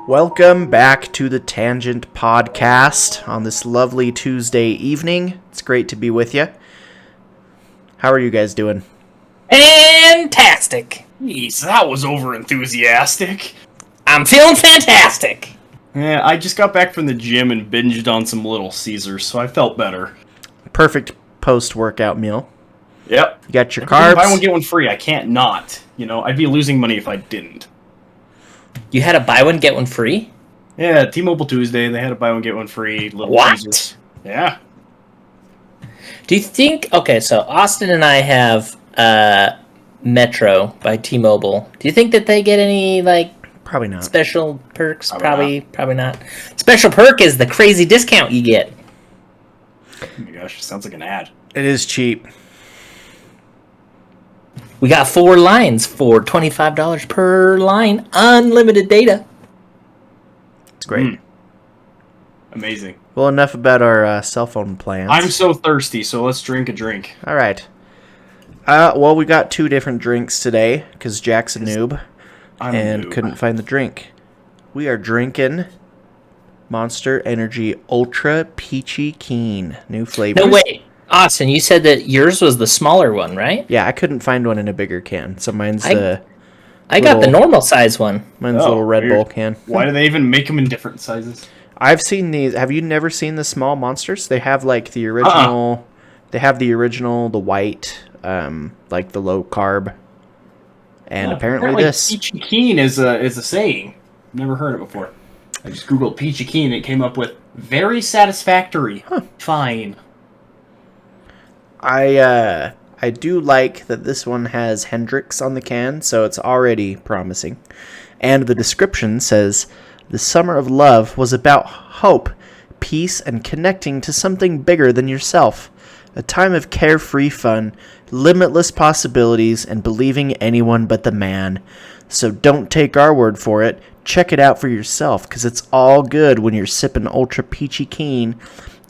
Welcome back to the Tangent Podcast on this lovely Tuesday evening. It's great to be with you. How are you guys doing? Fantastic. Jeez, that was over-enthusiastic. I'm feeling fantastic. Yeah, I just got back from the gym and binged on some Little Caesars, so I felt better. Perfect post-workout meal. Yep. You got your If you can carbs. buy one, get one free. I can't not. You know, I'd be losing money if I didn't. You had a buy one, get one free? Yeah, T-Mobile Tuesday, they had a buy one, get one free. Little What? Caesars. Yeah. Do you think... Okay, so Austin and I have Metro by T-Mobile. Do you think that they get any, like, Probably not. special perks? Probably Probably not. Special perk is the crazy discount you get. Oh my gosh, sounds like an ad. It is cheap. We got 4 lines for $25 per line. Unlimited data. It's great. Amazing. Well, enough about our cell phone plans. I'm so thirsty, so let's drink a drink. All right. Well, we got 2 different drinks today because Jack's a noob I'm a and noob. couldn't find the drink. We are drinking Monster Energy Ultra Peachy Keen. New flavor. No, wait. Austin, you said that yours was the smaller one, right? Yeah, I couldn't find one in a bigger can, so mine's I the got the Little- normal size one. mine's Oh, little Red weird. Bull can. Why do they even make them in different sizes? I've seen these. Have you never seen the small monsters? They have like the original. They have the original, the white, like the low carb, and Yeah, apparently this. Peachy Keen is a saying. Never heard it before. I just googled Peachy Keen and it came up with very satisfactory. Fine. I do like that this one has Hendrix on the can, so it's already promising. And the description says, "The summer of love was about hope, peace, and connecting to something bigger than yourself. A time of carefree fun, limitless possibilities, and believing anyone but the man. So don't take our word for it. Check it out for yourself, because it's all good when you're sipping Ultra Peachy Keen.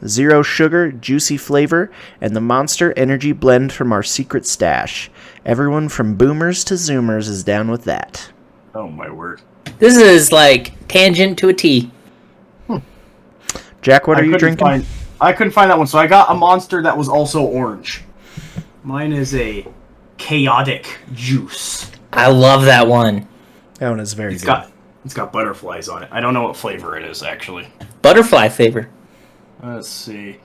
0 sugar, juicy flavor, and the Monster Energy blend from our secret stash. Everyone from boomers to zoomers is down with that." Oh my word. This is like tangent to a T. Jack, what are you drinking? I couldn't find that one, so I got a monster that was also orange. Mine is a chaotic juice. I love that one. That one is very It's good. got butterflies on it. I don't know what flavor it is actually. Butterfly flavor. Let's see.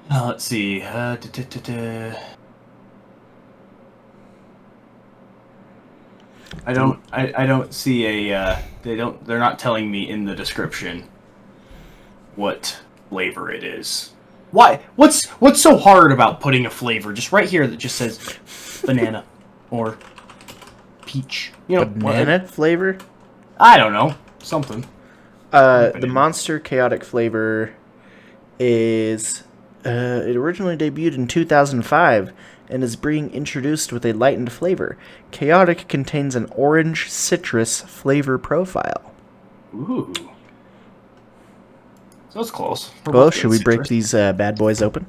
Let's see. I don't see a they're not telling me in the description what flavor it is. Why? What's so hard about putting a flavor just right here that just says banana or peach? You know, Banana flavor? I don't know. Something. The Monster Chaotic flavor is... it originally debuted in 2005 and is being introduced with a lightened flavor. Chaotic contains an orange citrus flavor profile. Ooh. So it's close. Well, should we break these bad boys open?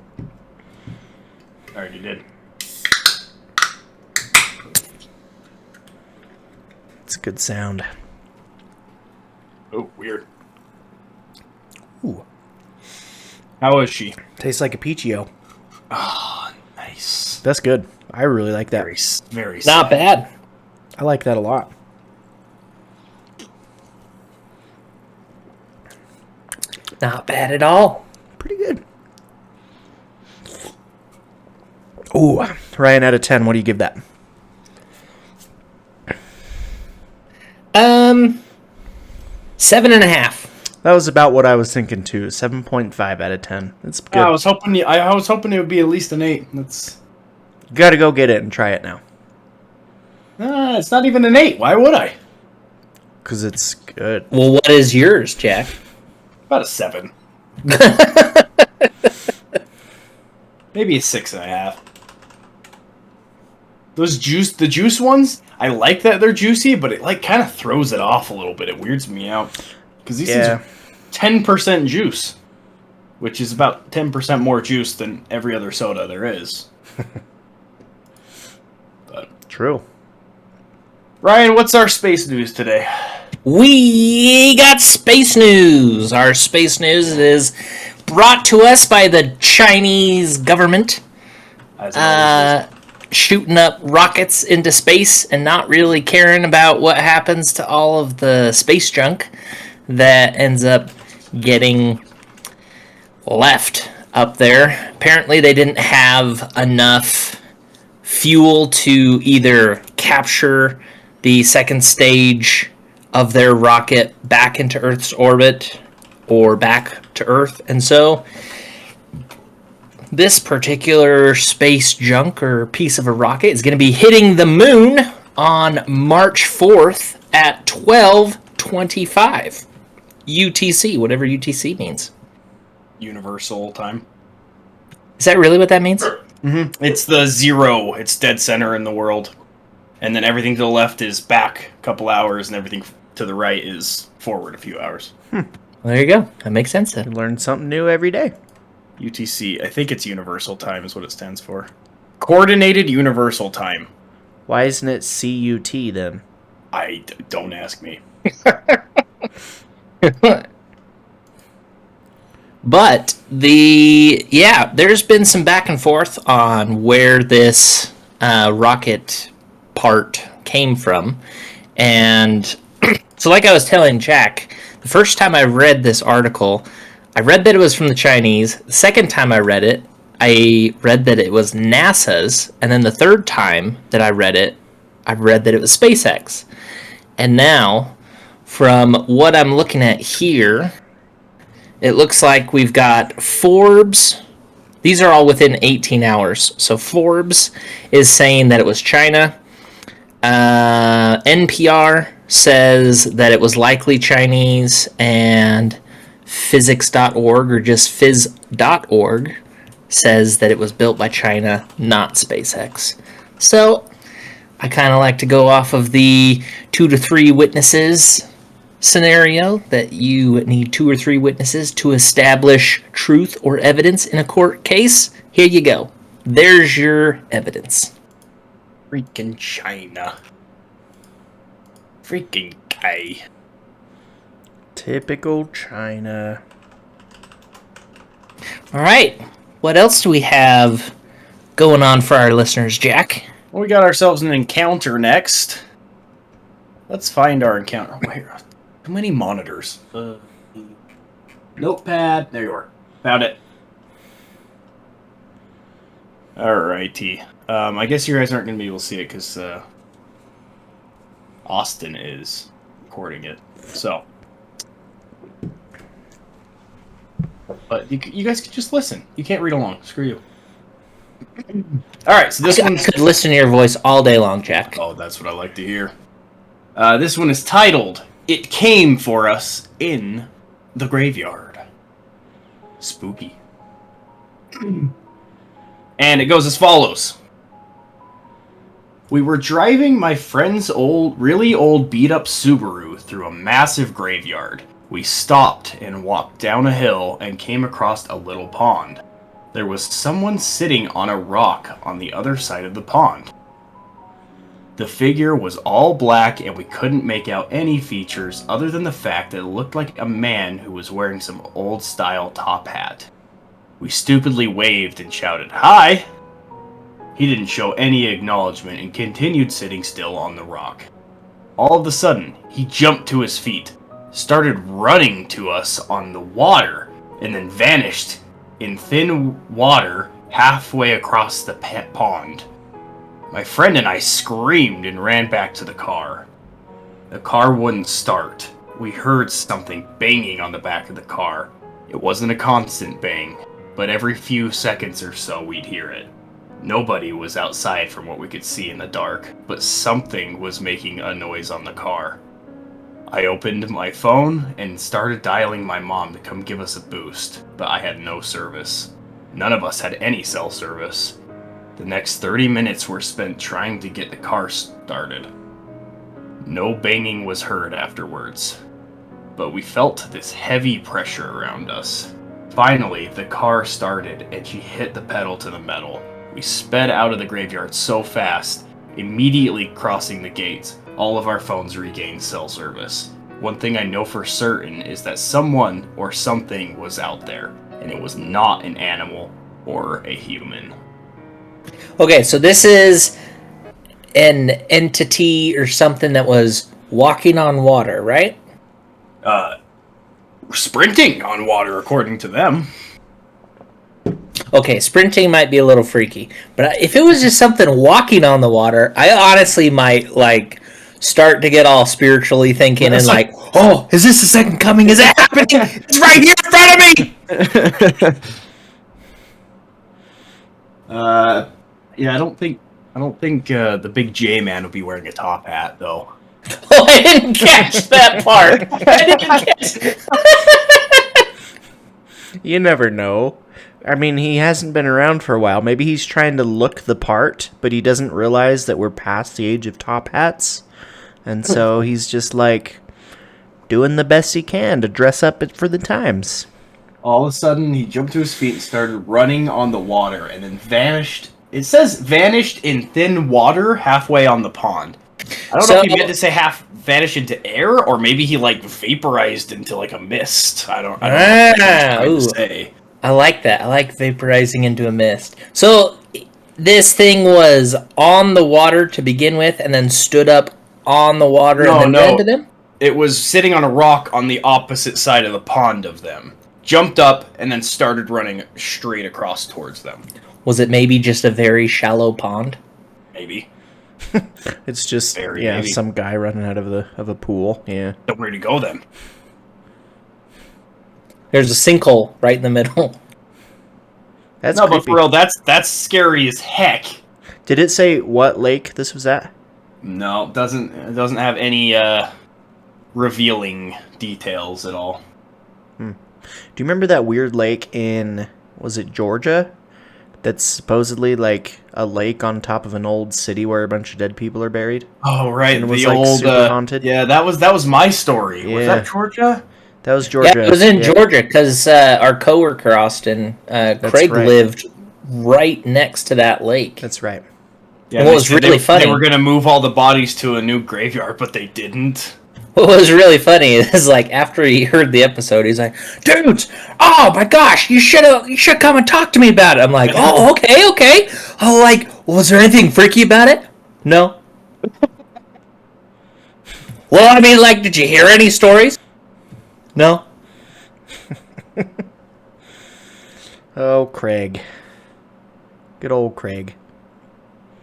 I already did. It's a good sound. Oh, weird. Ooh. How is she? Tastes like a Peachio. Oh, nice. That's good. I really like that. Very Not sad. bad. I like that a lot. Not bad at all. Pretty good. Ooh, Ryan, out of 10, what do you give that? 7.5. That was about what I was thinking too. 7.5 out of 10. It's good. I was hoping it would be at least an 8. That's You gotta go get it and try it now. it's not even an 8. Why would I? Because it's good. Well, what is yours, Jack? About a 7. Maybe a 6.5. The juice ones, I like that they're juicy, but it like kind of throws it off a little bit. It weirds me out because these things are 10% juice, which is about 10% more juice than every other soda there is. True. Ryan, what's our space news today? we got space news. Our space news is brought to us by the Chinese government. Shooting up rockets into space and not really caring about what happens to all of the space junk that ends up getting left up there. Apparently they didn't have enough fuel to either capture the second stage of their rocket back into Earth's orbit or back to Earth. And so this particular space junk or piece of a rocket is going to be hitting the moon on March 4th at 12:25 UTC, whatever UTC means. Universal time. Is that really what that means? Mm-hmm. It's the zero. It's dead center in the world. And then everything to the left is back a couple hours, and everything to the right is forward a few hours. Well, there you go. That makes sense then. You learn something new every day. UTC, I think it's Universal Time is what it stands for. Coordinated Universal Time. Why isn't it CUT then? Don't ask me. But there's been some back and forth on where this rocket part came from. And so like I was telling Jack, the first time I read this article, I read that it was from the Chinese. The second time I read that it was NASA's. And then the third time that I read that it was SpaceX. And now, from what I'm looking at here, it looks like we've got Forbes. These are all within 18 hours. So Forbes is saying that it was China. NPR says that it was likely Chinese, and physics.org or just phys.org says that it was built by China, not SpaceX. So I kind of like to go off of the 2 to 3 witnesses scenario, that you need 2 or 3 witnesses to establish truth or evidence in a court case. Here you go. There's your evidence. Freaking China. Freaking gay. Typical China. All right. What else do we have going on for our listeners, Jack? Well, we got ourselves an encounter next. Let's find our encounter. Wait, too many monitors. Notepad. There you are. Found it. Alrighty. I guess you guys aren't going to be able to see it because Austin is recording it. So. But you guys could just listen. You can't read along. Screw you. Alright, so this one could listen to your voice all day long, Jack. Oh, that's what I like to hear. This one is titled, It Came For Us in the Graveyard. Spooky. And it goes as follows. We were driving my friend's really old beat-up Subaru through a massive graveyard. We stopped and walked down a hill and came across a little pond. There was someone sitting on a rock on the other side of the pond. The figure was all black and we couldn't make out any features other than the fact that it looked like a man who was wearing some old-style top hat. We stupidly waved and shouted, "Hi!" He didn't show any acknowledgement and continued sitting still on the rock. All of a sudden, he jumped to his feet, started running to us on the water, and then vanished in thin water halfway across the pond. My friend and I screamed and ran back to the car. The car wouldn't start. We heard something banging on the back of the car. It wasn't a constant bang, but every few seconds or so we'd hear it. Nobody was outside from what we could see in the dark, but something was making a noise on the car. I opened my phone and started dialing my mom to come give us a boost, but I had no service. None of us had any cell service. The next 30 minutes were spent trying to get the car started. No banging was heard afterwards, but we felt this heavy pressure around us. Finally, the car started and she hit the pedal to the metal. We sped out of the graveyard so fast, immediately crossing the gates. All of our phones regained cell service. one thing I know for certain is that someone or something was out there, and it was not an animal or a human. Okay, so this is an entity or something that was walking on water, right? Sprinting on water, according to them. Okay, sprinting might be a little freaky, but if it was just something walking on the water, I honestly might like start to get all spiritually thinking and like, oh, is this the second coming? Is it happening? It's right here in front of me. Yeah, I don't think the big J man would be wearing a top hat though. Oh, I didn't catch that part. I didn't catch. You never know. I mean, he hasn't been around for a while. Maybe he's trying to look the part, but he doesn't realize that we're past the age of top hats. And so he's just like doing the best he can to dress up for the times. All of a sudden, he jumped to his feet and started running on the water and then vanished. It says vanished in thin water halfway on the pond. I don't know if he meant to say half vanished into air, or maybe he like vaporized into like a mist. I don't know what he was trying to say. I like that. I like vaporizing into a mist. So this thing was on the water to begin with, and then stood up on the water and then ran to them? It was sitting on a rock on the opposite side of the pond of them. Jumped up and then started running straight across towards them. Was it maybe just a very shallow pond? Maybe. It's just maybe. Some guy running out of a pool. Yeah. So where'd he go then? There's a sinkhole right in the middle. That's no, creepy. but for real, that's scary as heck. Did it say what lake this was at? No, it doesn't have any revealing details at all. Do you remember that weird lake in, was it Georgia? That's supposedly like a lake on top of an old city where a bunch of dead people are buried. Oh right, and it was the like old super haunted. Yeah, that was my story. Yeah. Was that Georgia? That was Georgia. Yeah, it was in Georgia because our coworker Austin, Craig, right. lived right next to that lake. That's right. Yeah, and what was really funny, they were gonna move all the bodies to a new graveyard, but they didn't. What was really funny is like after he heard the episode, he's like, "Dudes, oh my gosh, you should come and talk to me about it." I'm like, "Oh, okay." Oh, like, was there anything freaky about it? No. Well, I mean, like, did you hear any stories? No. Oh, Craig. Good old Craig.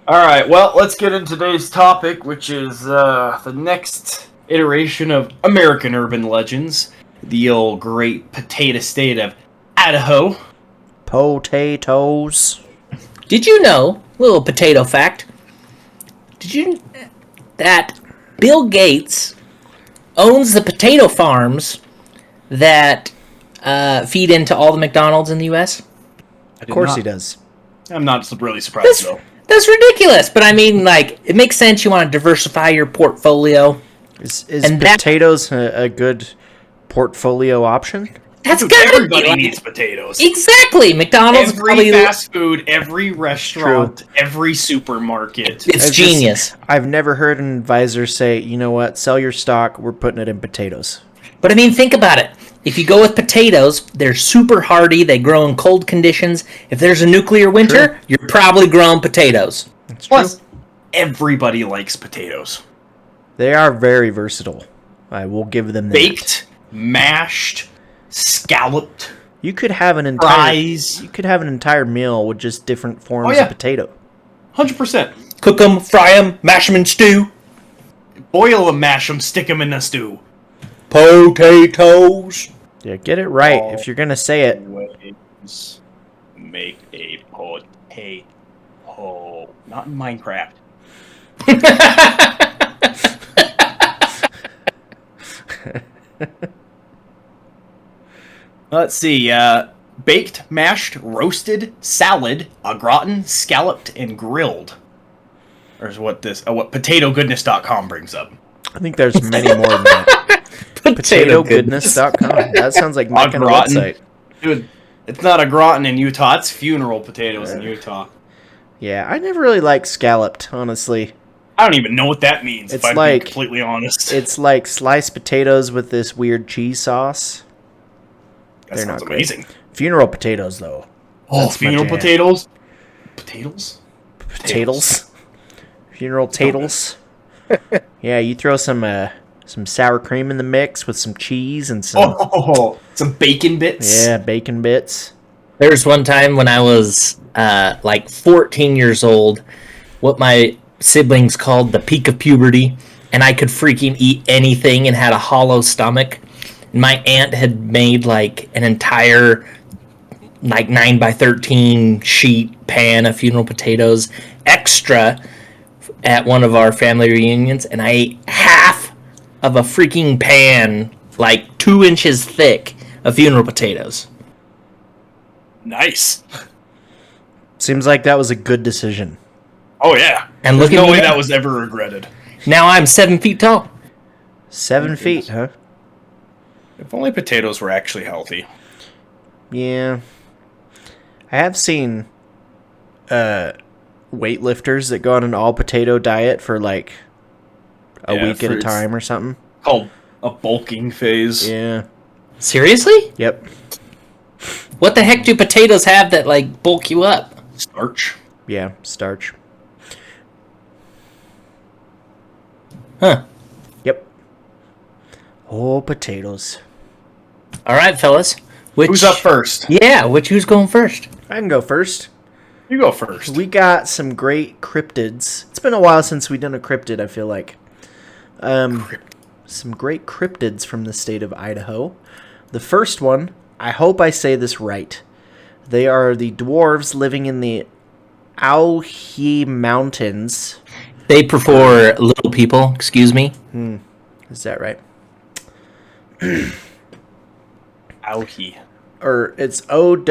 All right, well, let's get into today's topic, which is the next iteration of American urban legends, the old great potato state of Idaho. Potatoes. Did you know, little potato fact, did you that Bill Gates owns the potato farms that feed into all the McDonald's in the U.S.? Of course he does. I'm not really surprised, though. That's ridiculous, but I mean, like, it makes sense. You want to diversify your portfolio. Is potatoes a good portfolio option? That's Dude, gotta everybody be, like, needs potatoes. Exactly. McDonald's Every probably fast food, every restaurant, every supermarket. It's genius. I've never heard an advisor say, you know what, sell your stock, we're putting it in potatoes. But I mean, think about it. If you go with potatoes, they're super hardy. They grow in cold conditions. If there's a nuclear winter, you're probably growing potatoes. That's true. Plus, everybody likes potatoes. They are very versatile. I will give them that. Baked, mashed, scalloped. You could have an entire meal with just different forms of potato. 100%. Cook them, fry them, mash them in stew. Boil them, mash them, stick them in a stew. Potatoes. Yeah, get it right if you're gonna say it. Always make a potato. Not in Minecraft. Let's see. Baked, mashed, roasted, salad, au gratin, scalloped, and grilled. Or is what potatogoodness.com brings up. I think there's many more than that. Potatogoodness.com. That sounds like making a website. Dude, it's not a gratin in Utah. It's funeral potatoes in Utah. Yeah, I never really liked scalloped, honestly. I don't even know what that means, It's if I'm like- being completely honest. It's like sliced potatoes with this weird cheese sauce. That they're sounds not great. amazing. Funeral potatoes, though. Oh, That's my funeral jam. potatoes? Potatoes? Potatoes. Funeral tatles. Yeah, you throw some sour cream in the mix with some cheese and some Some bacon bits? bacon bits. There was one time when I was like 14 years old, what my siblings called the peak of puberty, and I could freaking eat anything and had a hollow stomach. And my aunt had made like an entire like 9x13 sheet pan of funeral potatoes extra at one of our family reunions, and I ate half of a freaking pan, like 2 inches thick, of funeral potatoes. Nice. Seems like that was a good decision. Oh, yeah. And There's look at no me way now. that was ever regretted. Now I'm 7 feet tall. 7 feet, huh? If only potatoes were actually healthy. Yeah. I have seen weightlifters that go on an all potato diet for like a Yeah, week at a for- time or something. Called a bulking phase. Yeah. Seriously? Yep. What the heck do potatoes have that like bulk you up? Starch. Yeah, starch. Huh. Yep. Oh, potatoes. All right, fellas. Who's up first? Yeah, who's going first? I can go first. You go first. We got some great cryptids. It's been a while since we've done a cryptid, I feel like. Some great cryptids from the state of Idaho. The first one, I hope I say this right. They are the dwarves living in the Owyhee Mountains. They prefer little people, excuse me. Is that right? Owyhee. Or it's Owhyee.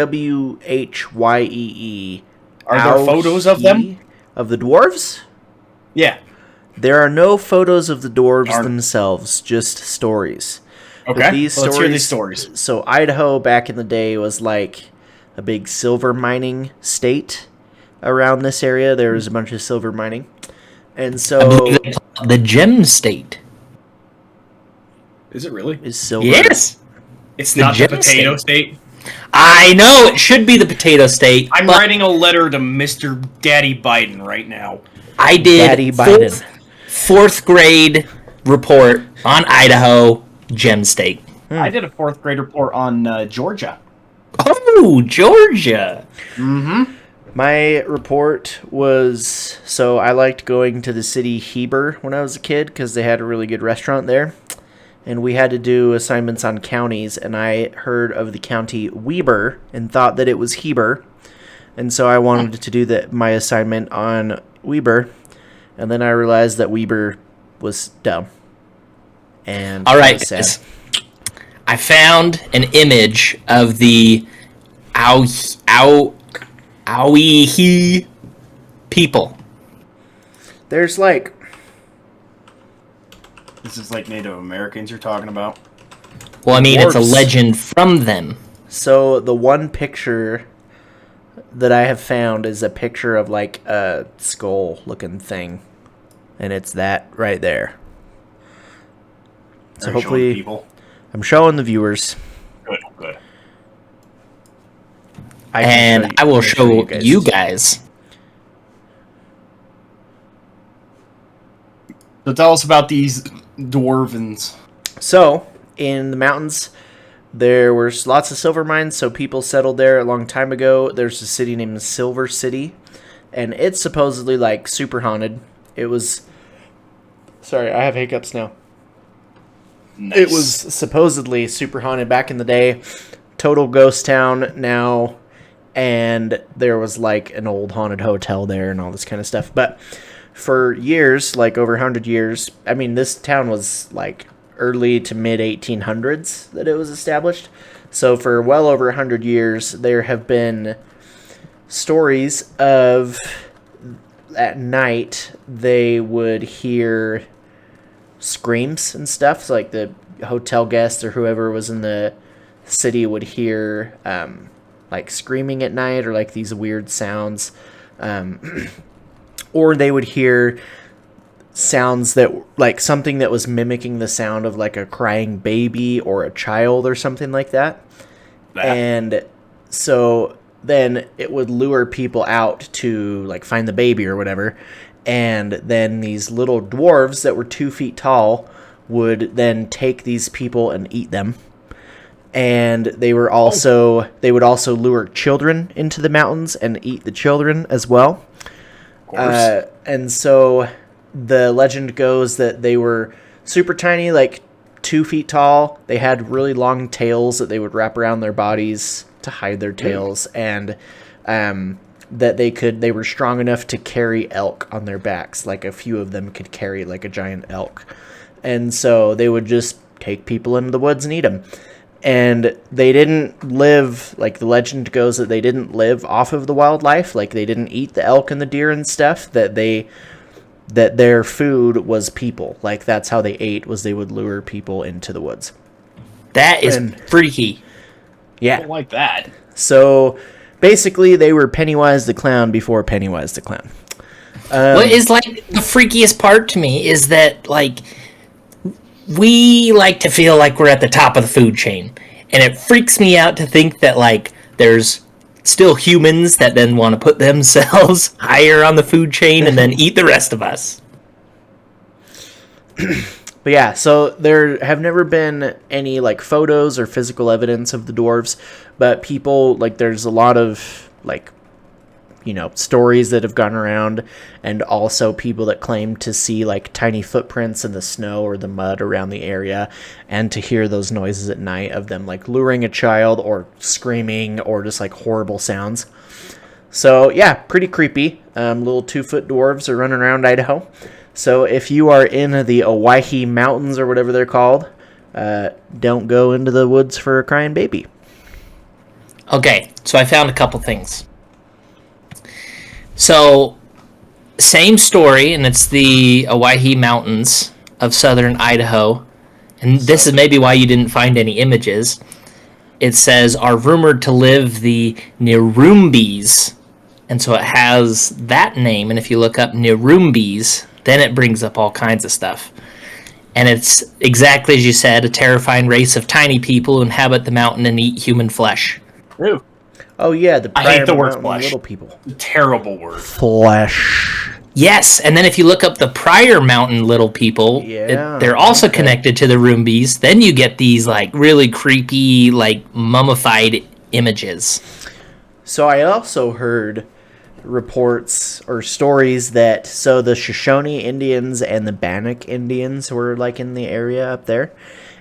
Are there photos of them? Owyhee? Of the dwarves? Yeah. There are no photos of the dwarves Darn. themselves, just stories. Okay. But these Let's hear these stories. So Idaho back in the day was like a big silver mining state around this area. There was a bunch of silver mining. And I so believe they call it the gem state. Is it really? is silver. Yes. It's The not the gem potato state. I know it should be the potato state. I'm but writing a letter to Mr. Daddy Biden right now. I did Daddy Biden. fourth grade report on Idaho gem state. I did a 4th grade report on Georgia. Oh, Georgia. Mm-hmm. My report was, so I liked going to the city Heber when I was a kid because they had a really good restaurant there. And we had to do assignments on counties, and I heard of the county Weber and thought that it was Heber. And so I wanted to do my assignment on Weber, and then I realized that Weber was dumb. And All I right, was sad. guys. I found an image of the Owyhee people. There's like, This is like Native Americans you're talking about. Well, I mean, it's a Dwarves. legend from them. so the one picture that I have found is a picture of like a skull looking thing. And it's that right there. So Are you showing hopefully people. I'm showing the viewers. Good, good. I can And show you- I will I'll show you guys. So tell us about these dwarvens. So, in the mountains, there were lots of silver mines, so people settled there a long time ago. There's a city named Silver City, and it's supposedly, like, super haunted. It was... Sorry, I have hiccups now. Nice. It was supposedly super haunted back in the day. Total ghost town now, and there was, like, an old haunted hotel there and all this kind of stuff. But for years, like over 100 years, I mean, this town was, like, early to mid 1800s that it was established. So for well over 100 years, there have been stories of at night they would hear screams and stuff. So like the hotel guests or whoever was in the city would hear like screaming at night or like these weird sounds. Or they would hear sounds that, like, something that was mimicking the sound of, like, a crying baby or a child or something like that. And so then it would lure people out to, like, find the baby or whatever. And then these little dwarves that were 2 feet tall would then take these people and eat them. And they would also lure children into the mountains and eat the children as well. Of course. And so the legend goes that they were super tiny, like 2 feet tall. They had really long tails that they would wrap around their bodies to hide their tails, and that they were strong enough to carry elk on their backs. Like a few of them could carry like a giant elk, and so they would just take people into the woods and eat them. And they didn't live, like the legend goes that they didn't live off of the wildlife, like they didn't eat the elk and the deer and stuff, that their food was people. Like that's how they ate, was they would lure people into the woods. That is freaky. Yeah. I don't like that. So basically they were Pennywise the Clown before Pennywise the Clown. What is like the freakiest part to me is that like we like to feel like we're at the top of the food chain, and it freaks me out to think that like there's still humans that then want to put themselves higher on the food chain and then eat the rest of us. But yeah, so there have never been any like photos or physical evidence of the dwarves, but people, like, there's a lot of like, you know, stories that have gone around, and also people that claim to see like tiny footprints in the snow or the mud around the area, and to hear those noises at night of them like luring a child or screaming or just like horrible sounds. So yeah, pretty creepy. Little 2-foot dwarves are running around Idaho. So if you are in the Owyhee Mountains or whatever they're called, don't go into the woods for a crying baby. Okay, so I found a couple things. So, same story, and it's the Owyhee Mountains of southern Idaho. And this is maybe why you didn't find any images. It says, are rumored to live the Nirumbis. And so it has that name, and if you look up Nirumbis, then it brings up all kinds of stuff. And it's exactly as you said, a terrifying race of tiny people who inhabit the mountain and eat human flesh. Ew. Oh yeah, I hate the word Mountain flesh. Little people. Terrible word. Flesh. Yes, and then if you look up the prior mountain little people, they're also connected to the Rumbis. Then you get these like really creepy, like mummified images. So I also heard reports or stories that the Shoshone Indians and the Bannock Indians were like in the area up there,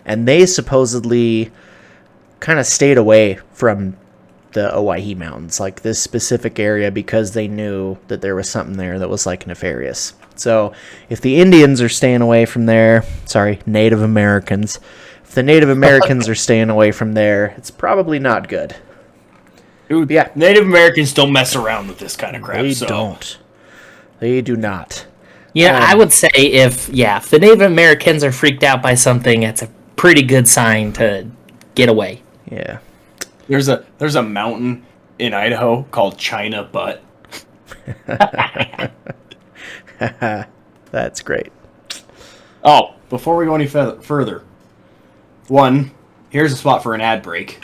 and they supposedly kind of stayed away from the Owyhee Mountains, like this specific area, because they knew that there was something there that was like nefarious. So if the Indians are staying away from there, Native Americans, if the Native Americans are staying away from there, it's probably not good. Dude, yeah, Native Americans don't mess around with this kind of crap. They do not. Yeah, I would say if the Native Americans are freaked out by something, it's a pretty good sign to get away. Yeah. There's a mountain in Idaho called China Butte. That's great. Oh, before we go any further, one, here's a spot for an ad break.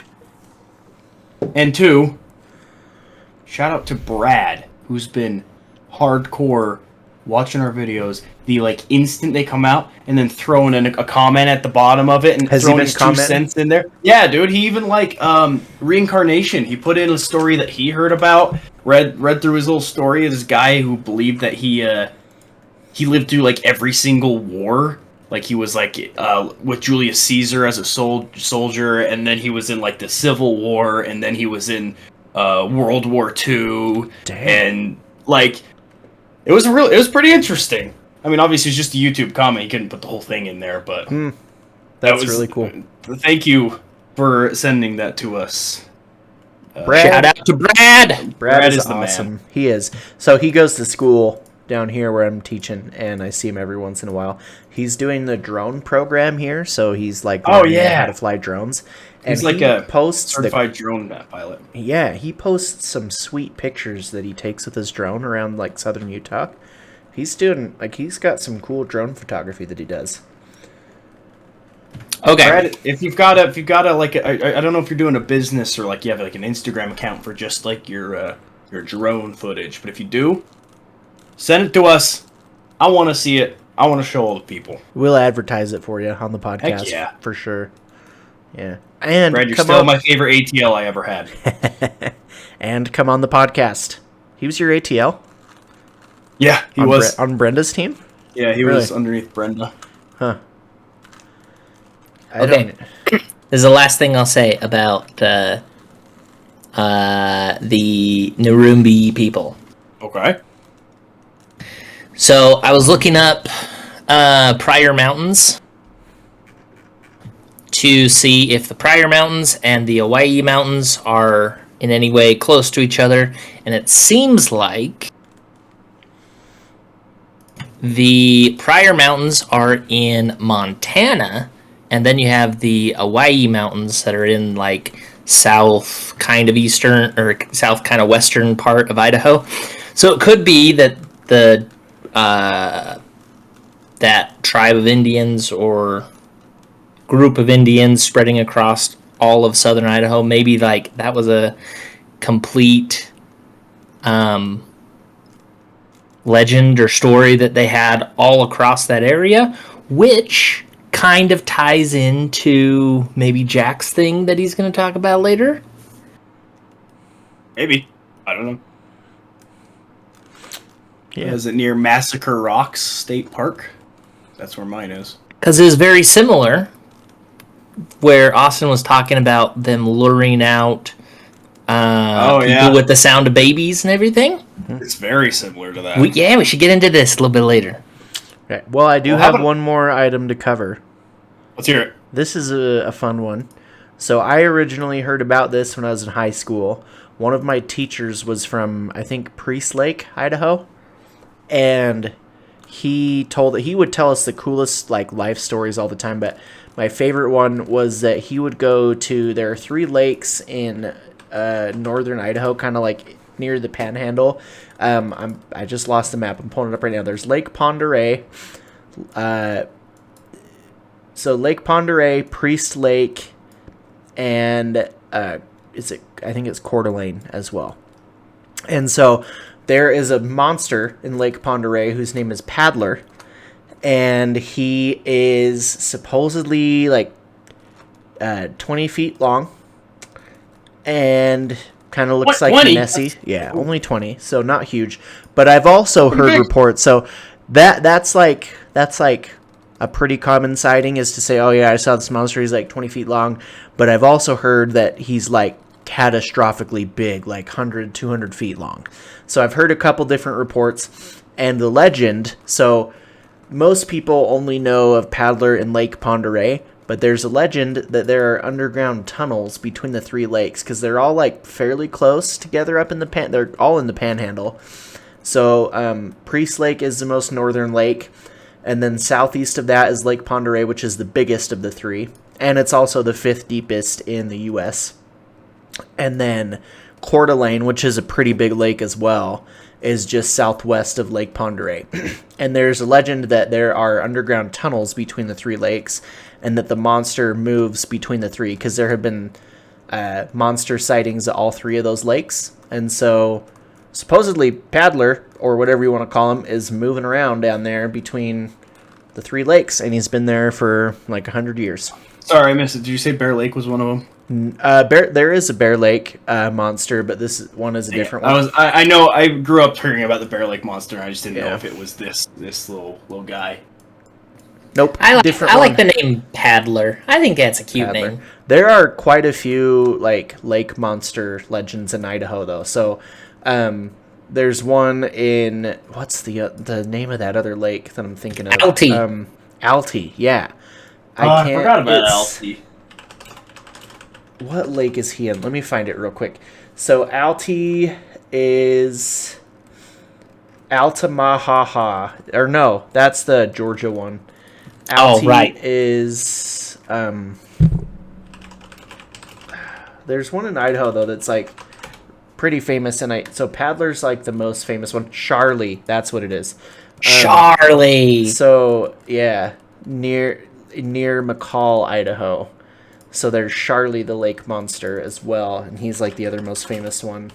And two, shout out to Brad, who's been hardcore watching our videos. The like instant they come out, and then throwing in a comment at the bottom of it, and throwing his 2 cents in there. Yeah, dude, he even like reincarnation. He put in a story that he heard about. Read through his little story of this guy who believed that he lived through like every single war. Like he was like with Julius Caesar as a soldier, and then he was in like the Civil War, and then he was in World War II. Damn. And like it was pretty interesting. I mean, obviously it's just a YouTube comment. He couldn't put the whole thing in there, but that was really cool. Thank you for sending that to us. Shout out to Brad. Brad is awesome. Man. He is. So he goes to school down here where I'm teaching, and I see him every once in a while. He's doing the drone program here, so he's like learning how to fly drones. And he's like a certified drone pilot. Yeah, he posts some sweet pictures that he takes with his drone around like southern Utah, He's doing he's got some cool drone photography that he does. Okay. Brad, if you've got a like, I don't know if you're doing a business or like you have like an Instagram account for just like your drone footage, but if you do, send it to us. I want to see it. I want to show all the people. We'll advertise it for you on the podcast. Heck yeah. For sure. Yeah. And Brad, you're still my favorite ATL I ever had. And come on the podcast. He was your ATL? Yeah, he was. On Brenda's team? Yeah, he was underneath Brenda. Huh. Okay. This is the last thing I'll say about the Narumbi people. Okay. So I was looking up Pryor Mountains to see if the Pryor Mountains and the Owyhee Mountains are in any way close to each other, and it seems like the Pryor Mountains are in Montana, and then you have the Owyhee Mountains that are in like south kind of eastern or south kind of western part of Idaho. So it could be that the that tribe of Indians or group of Indians spreading across all of southern Idaho, maybe like that was a complete legend or story that they had all across that area, which kind of ties into maybe Jack's thing that he's going to talk about later. Maybe. I don't know. Yeah. Is it near Massacre Rocks State Park? That's where mine is. Because it was very similar, where Austin was talking about them luring out people with the sound of babies and everything. It's very similar to that. We should get into this a little bit later. Okay. Well, I do have one more item to cover. Let's hear it. This is a fun one. So I originally heard about this when I was in high school. One of my teachers was from, I think, Priest Lake, Idaho. And he would tell us the coolest like life stories all the time. But my favorite one was that he would go to, there are 3 lakes in northern Idaho, kind of like near the Panhandle. I just lost the map. I'm pulling it up right now. There's Lake Pend Oreille. So Lake Pend Oreille, Priest Lake, and I think it's Coeur d'Alene as well. And so there is a monster in Lake Pend Oreille whose name is Paddler, and he is supposedly like 20 feet long and kind of looks like 20? Nessie. Yeah, only 20, so not huge. But I've also heard reports. So that's like a pretty common sighting, is to say, oh yeah, I saw this monster, he's like 20 feet long. But I've also heard that he's like catastrophically big, like 100, 200 feet long. So I've heard a couple different reports. And the legend, so most people only know of Paddler in Lake Pend Oreille, but there's a legend that there are underground tunnels between the 3 lakes, because they're all like fairly close together up in the they're all in the Panhandle. So Priest Lake is the most northern lake, and then southeast of that is Lake Pend Oreille, which is the biggest of the 3, and it's also the 5th deepest in the U.S. And then Coeur d'Alene, which is a pretty big lake as well, is just southwest of Lake Pend Oreille. And there's a legend that there are underground tunnels between the 3 lakes, and that the monster moves between the 3, because there have been monster sightings at all 3 of those lakes. And so supposedly Paddler, or whatever you want to call him, is moving around down there between the 3 lakes, and he's been there for like 100 years. Sorry, I missed it. Did you say Bear Lake was one of them? There is a Bear Lake monster, but this one is a different one. I know. I grew up hearing about the Bear Lake monster. I just didn't know if it was this little guy. Nope. I like the name Paddler. I think that's a cute name. There are quite a few like lake monster legends in Idaho, though. So, there's one in, what's the name of that other lake that I'm thinking of? Alti. Alti. Yeah. I forgot about Alti. What lake is he in? Let me find it real quick. So Alti is Altamahaha. Or no, that's the Georgia one. Alti is there's one in Idaho though that's like pretty famous, and so Paddler's like the most famous one. Charlie, that's what it is. Charlie. So yeah, near McCall, Idaho. So there's Charlie the lake monster as well, and he's like the other most famous one.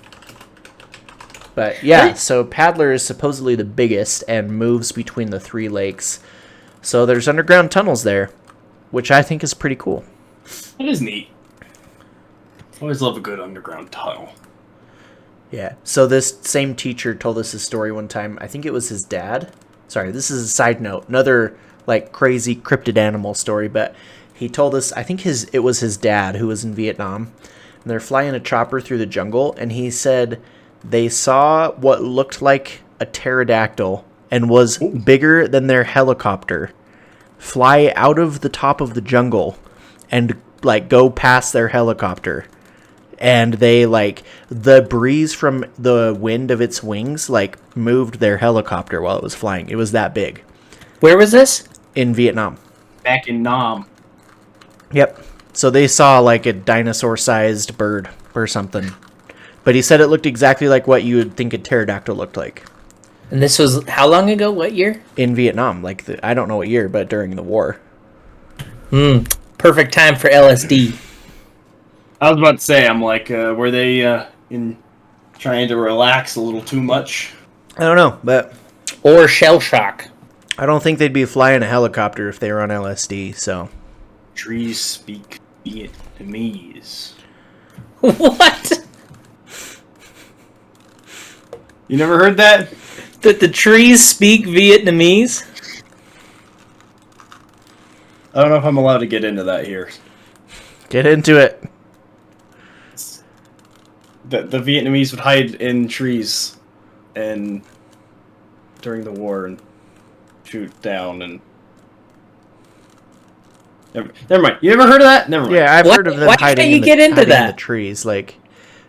But yeah, so Paddler is supposedly the biggest and moves between the 3 lakes. So there's underground tunnels there, which I think is pretty cool. It is neat. Always love a good underground tunnel. Yeah. So this same teacher told us his story one time. I think it was his dad. Sorry, this is a side note. Another like crazy cryptid animal story, but he told us I think it was his dad who was in Vietnam. And they're flying a chopper through the jungle, and he said they saw what looked like a pterodactyl and was bigger than their helicopter fly out of the top of the jungle and like go past their helicopter. And they like the breeze from the wind of its wings like moved their helicopter while it was flying. It was that big. Where was this? In Vietnam. Back in Nam. Yep. So they saw like a dinosaur-sized bird or something. But he said it looked exactly like what you would think a pterodactyl looked like. And this was how long ago? What year? In Vietnam. Like, I don't know what year, but during the war. Perfect time for LSD. I was about to say, I'm like, were they in trying to relax a little too much? I don't know, but Or shell shock. I don't think they'd be flying a helicopter if they were on LSD, so. Trees speak Vietnamese. What? You never heard that? That the trees speak Vietnamese? I don't know if I'm allowed to get into that here. Get into it. The Vietnamese would hide in trees and during the war and shoot down and never mind. You ever heard of that? Never mind. Yeah, I've heard of them Why hiding, can't you in the, get into hiding in that? the trees, like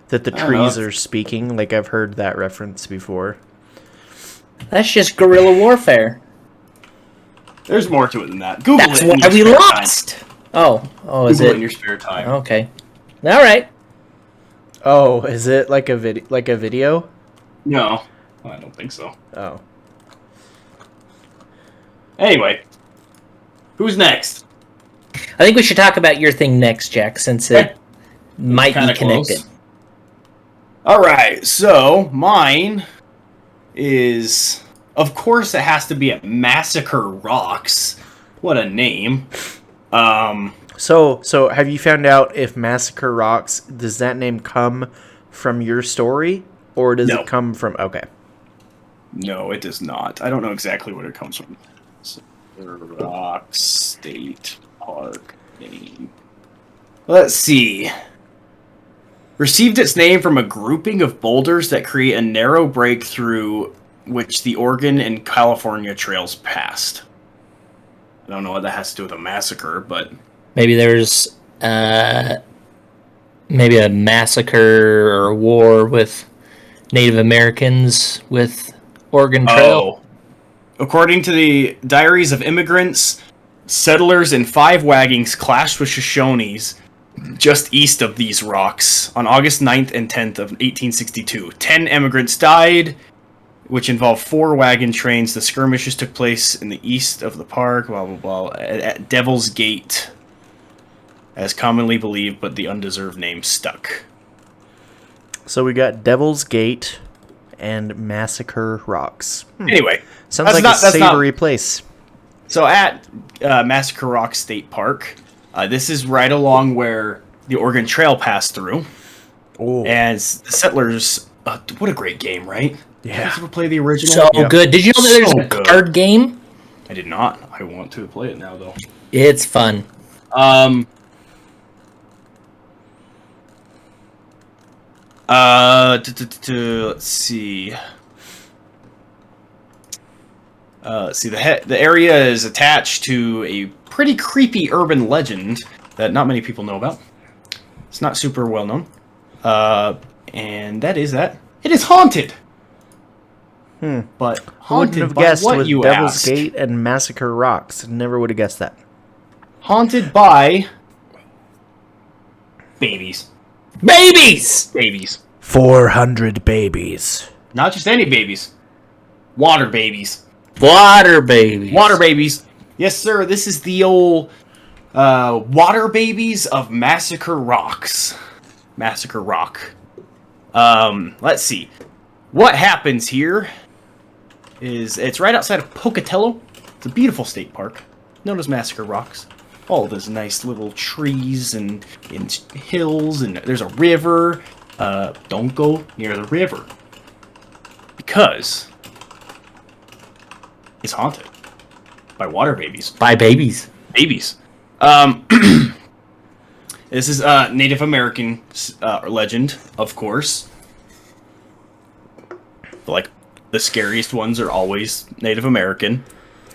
that the I don't trees know. are speaking. Like I've heard that reference before. That's just guerrilla warfare. There's more to it than that. Google That's it. why in your we spare lost. Oh, is Google it it? in your spare time. Okay. All right. Oh, is it like a video? No, I don't think so. Oh. Anyway, who's next? I think we should talk about your thing next, Jack, since it Okay. might be Kinda connected. close. All right, so mine is, of course, it has to be at Massacre Rocks. What a name. So have you found out if Massacre Rocks, does that name come from your story, or does No. it come from? Okay. No, it does not. I don't know exactly where it comes from. Rocks State Park name. Let's see. Received its name from a grouping of boulders that create a narrow break through which the Oregon and California trails passed. I don't know what that has to do with a massacre, but Maybe there's maybe a massacre or a war with Native Americans with Oregon Trail. oh. According to the diaries of immigrants, settlers in 5 wagons clashed with Shoshones just east of these rocks on August 9th and 10th of 1862. 10 immigrants died, which involved 4 wagon trains. The skirmishes took place in the east of the park, blah, blah, blah, at Devil's Gate, as commonly believed, but the undeserved name stuck. So we got Devil's Gate and Massacre Rocks. Anyway, Sounds like a savory place. So at Massacre Rocks State Park, this is right along where the Oregon Trail passed through. Oh, And the settlers, what a great game, right? Yeah. Did you guys ever play the original? So Yeah. good. Did you know that there's So a good. card game? I did not. I want to play it now, though. It's fun. Let's see. The area is attached to a pretty creepy urban legend that not many people know about. It's not super well known. And that is that it is haunted. But I wouldn't haunted have by guessed what with you Devil's asked. Gate and Massacre Rocks. Never would have guessed that. Haunted by babies. Babies! Babies. 400 babies. Not just any babies. Water babies. Water babies. Water babies. Yes, sir. This is the old water babies of Massacre Rocks. Massacre Rock. Let's see. What happens here is it's right outside of Pocatello. It's a beautiful state park known as Massacre Rocks. All those nice little trees and hills, and there's a river. Don't go near the river because it's haunted by water babies. By babies. Babies. This is Native American legend, of course. Like, the scariest ones are always Native American.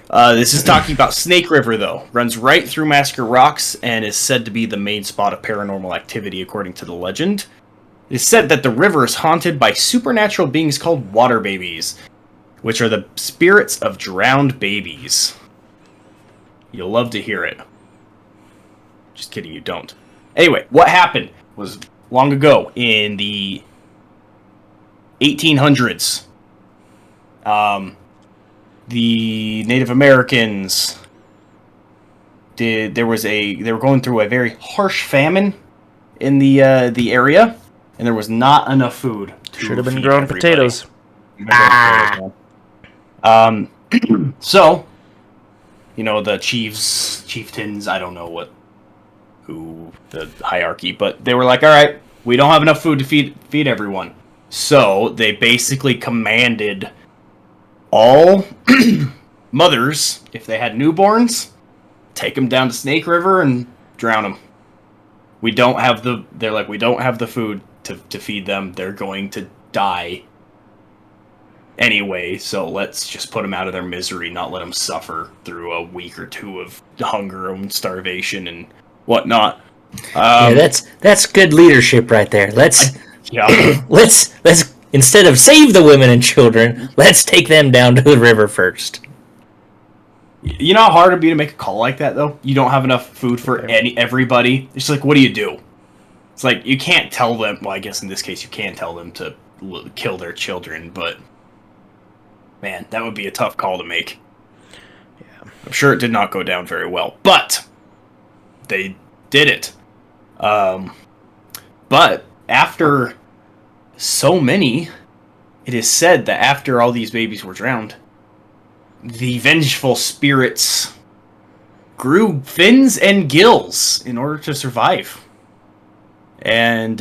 This is talking about Snake River, though. Runs right through Massacre Rocks and is said to be the main spot of paranormal activity, according to the legend. It is said that the river is haunted by supernatural beings called water babies, which are the spirits of drowned babies. You'll love to hear it. Just kidding, you don't. Anyway, what happened was long ago in the 1800s. The Native Americans they were going through a very harsh famine in the area, and there was not enough food. Should have been growing potatoes. So, the chieftains, I don't know who the hierarchy, but they were like, all right, we don't have enough food to feed everyone. So they basically commanded all mothers, if they had newborns, take them down to Snake River and drown them. We don't have the food to feed them. They're going to die anyway, so let's just put them out of their misery, not let them suffer through a week or two of hunger and starvation and whatnot. That's good leadership right there. Let's let's instead of save the women and children, let's take them down to the river first. You know how hard it'd be to make a call like that, though? You don't have enough food for everybody. It's like, what do you do? It's like, you can't tell them... Well, I guess in this case, you can tell them to kill their children, but... Man, that would be a tough call to make. Yeah. I'm sure it did not go down very well, but... They did it. But after so many, it is said that after all these babies were drowned, the vengeful spirits grew fins and gills in order to survive. And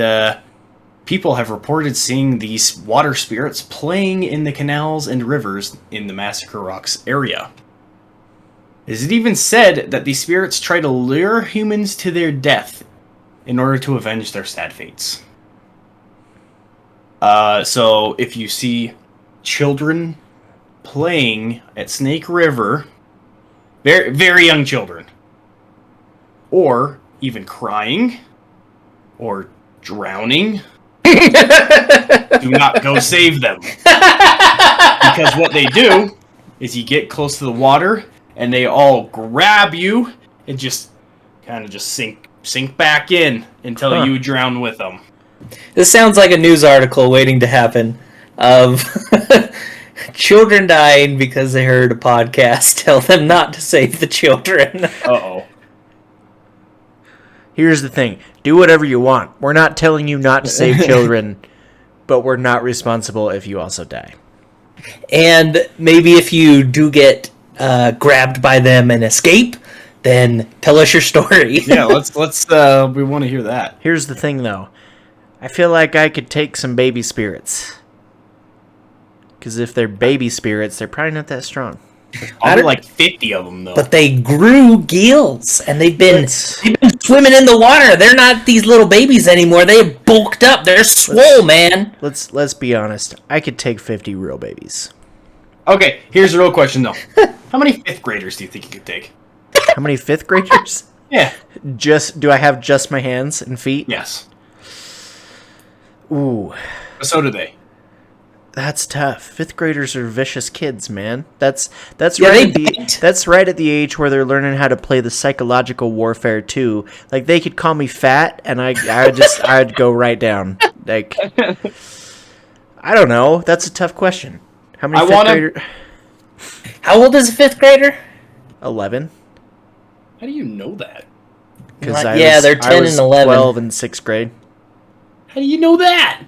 people have reported seeing these water spirits playing in the canals and rivers in the Massacre Rocks area. Is it even said that these spirits try to lure humans to their death in order to avenge their sad fates? So if you see children playing at Snake River, very, very young children, or even crying, or drowning, do not go save them. Because what they do is you get close to the water, and they all grab you and just kind of sink back in until you drown with them. This sounds like a news article waiting to happen of children dying because they heard a podcast tell them not to save the children. Uh-oh. Here's the thing. Do whatever you want. We're not telling you not to save children, but we're not responsible if you also die. And maybe if you do get grabbed by them and escape, then tell us your story. Yeah, let's we want to hear that. Here's the thing, though. I feel like I could take some baby spirits. Because if they're baby spirits, they're probably not that strong. I'll be like 50 of them, though. But they grew gills, and they've been swimming in the water. They're not these little babies anymore. They bulked up. They're swole, man. Let's be honest. I could take 50 real babies. Okay, here's the real question, though. How many 5th graders do you think you could take? How many 5th graders? Yeah. Do I have just my hands and feet? Yes. Ooh. So do they. That's tough. 5th graders are vicious kids, man. That's Yeah, right at the age where they're learning how to play the psychological warfare too. Like, they could call me fat, and I'd go right down. Like, I don't know. That's a tough question. How many 5th graders? How old is a 5th grader? 11. How do you know that? Because They're 10 and 11. 12 in 6th grade. How do you know that?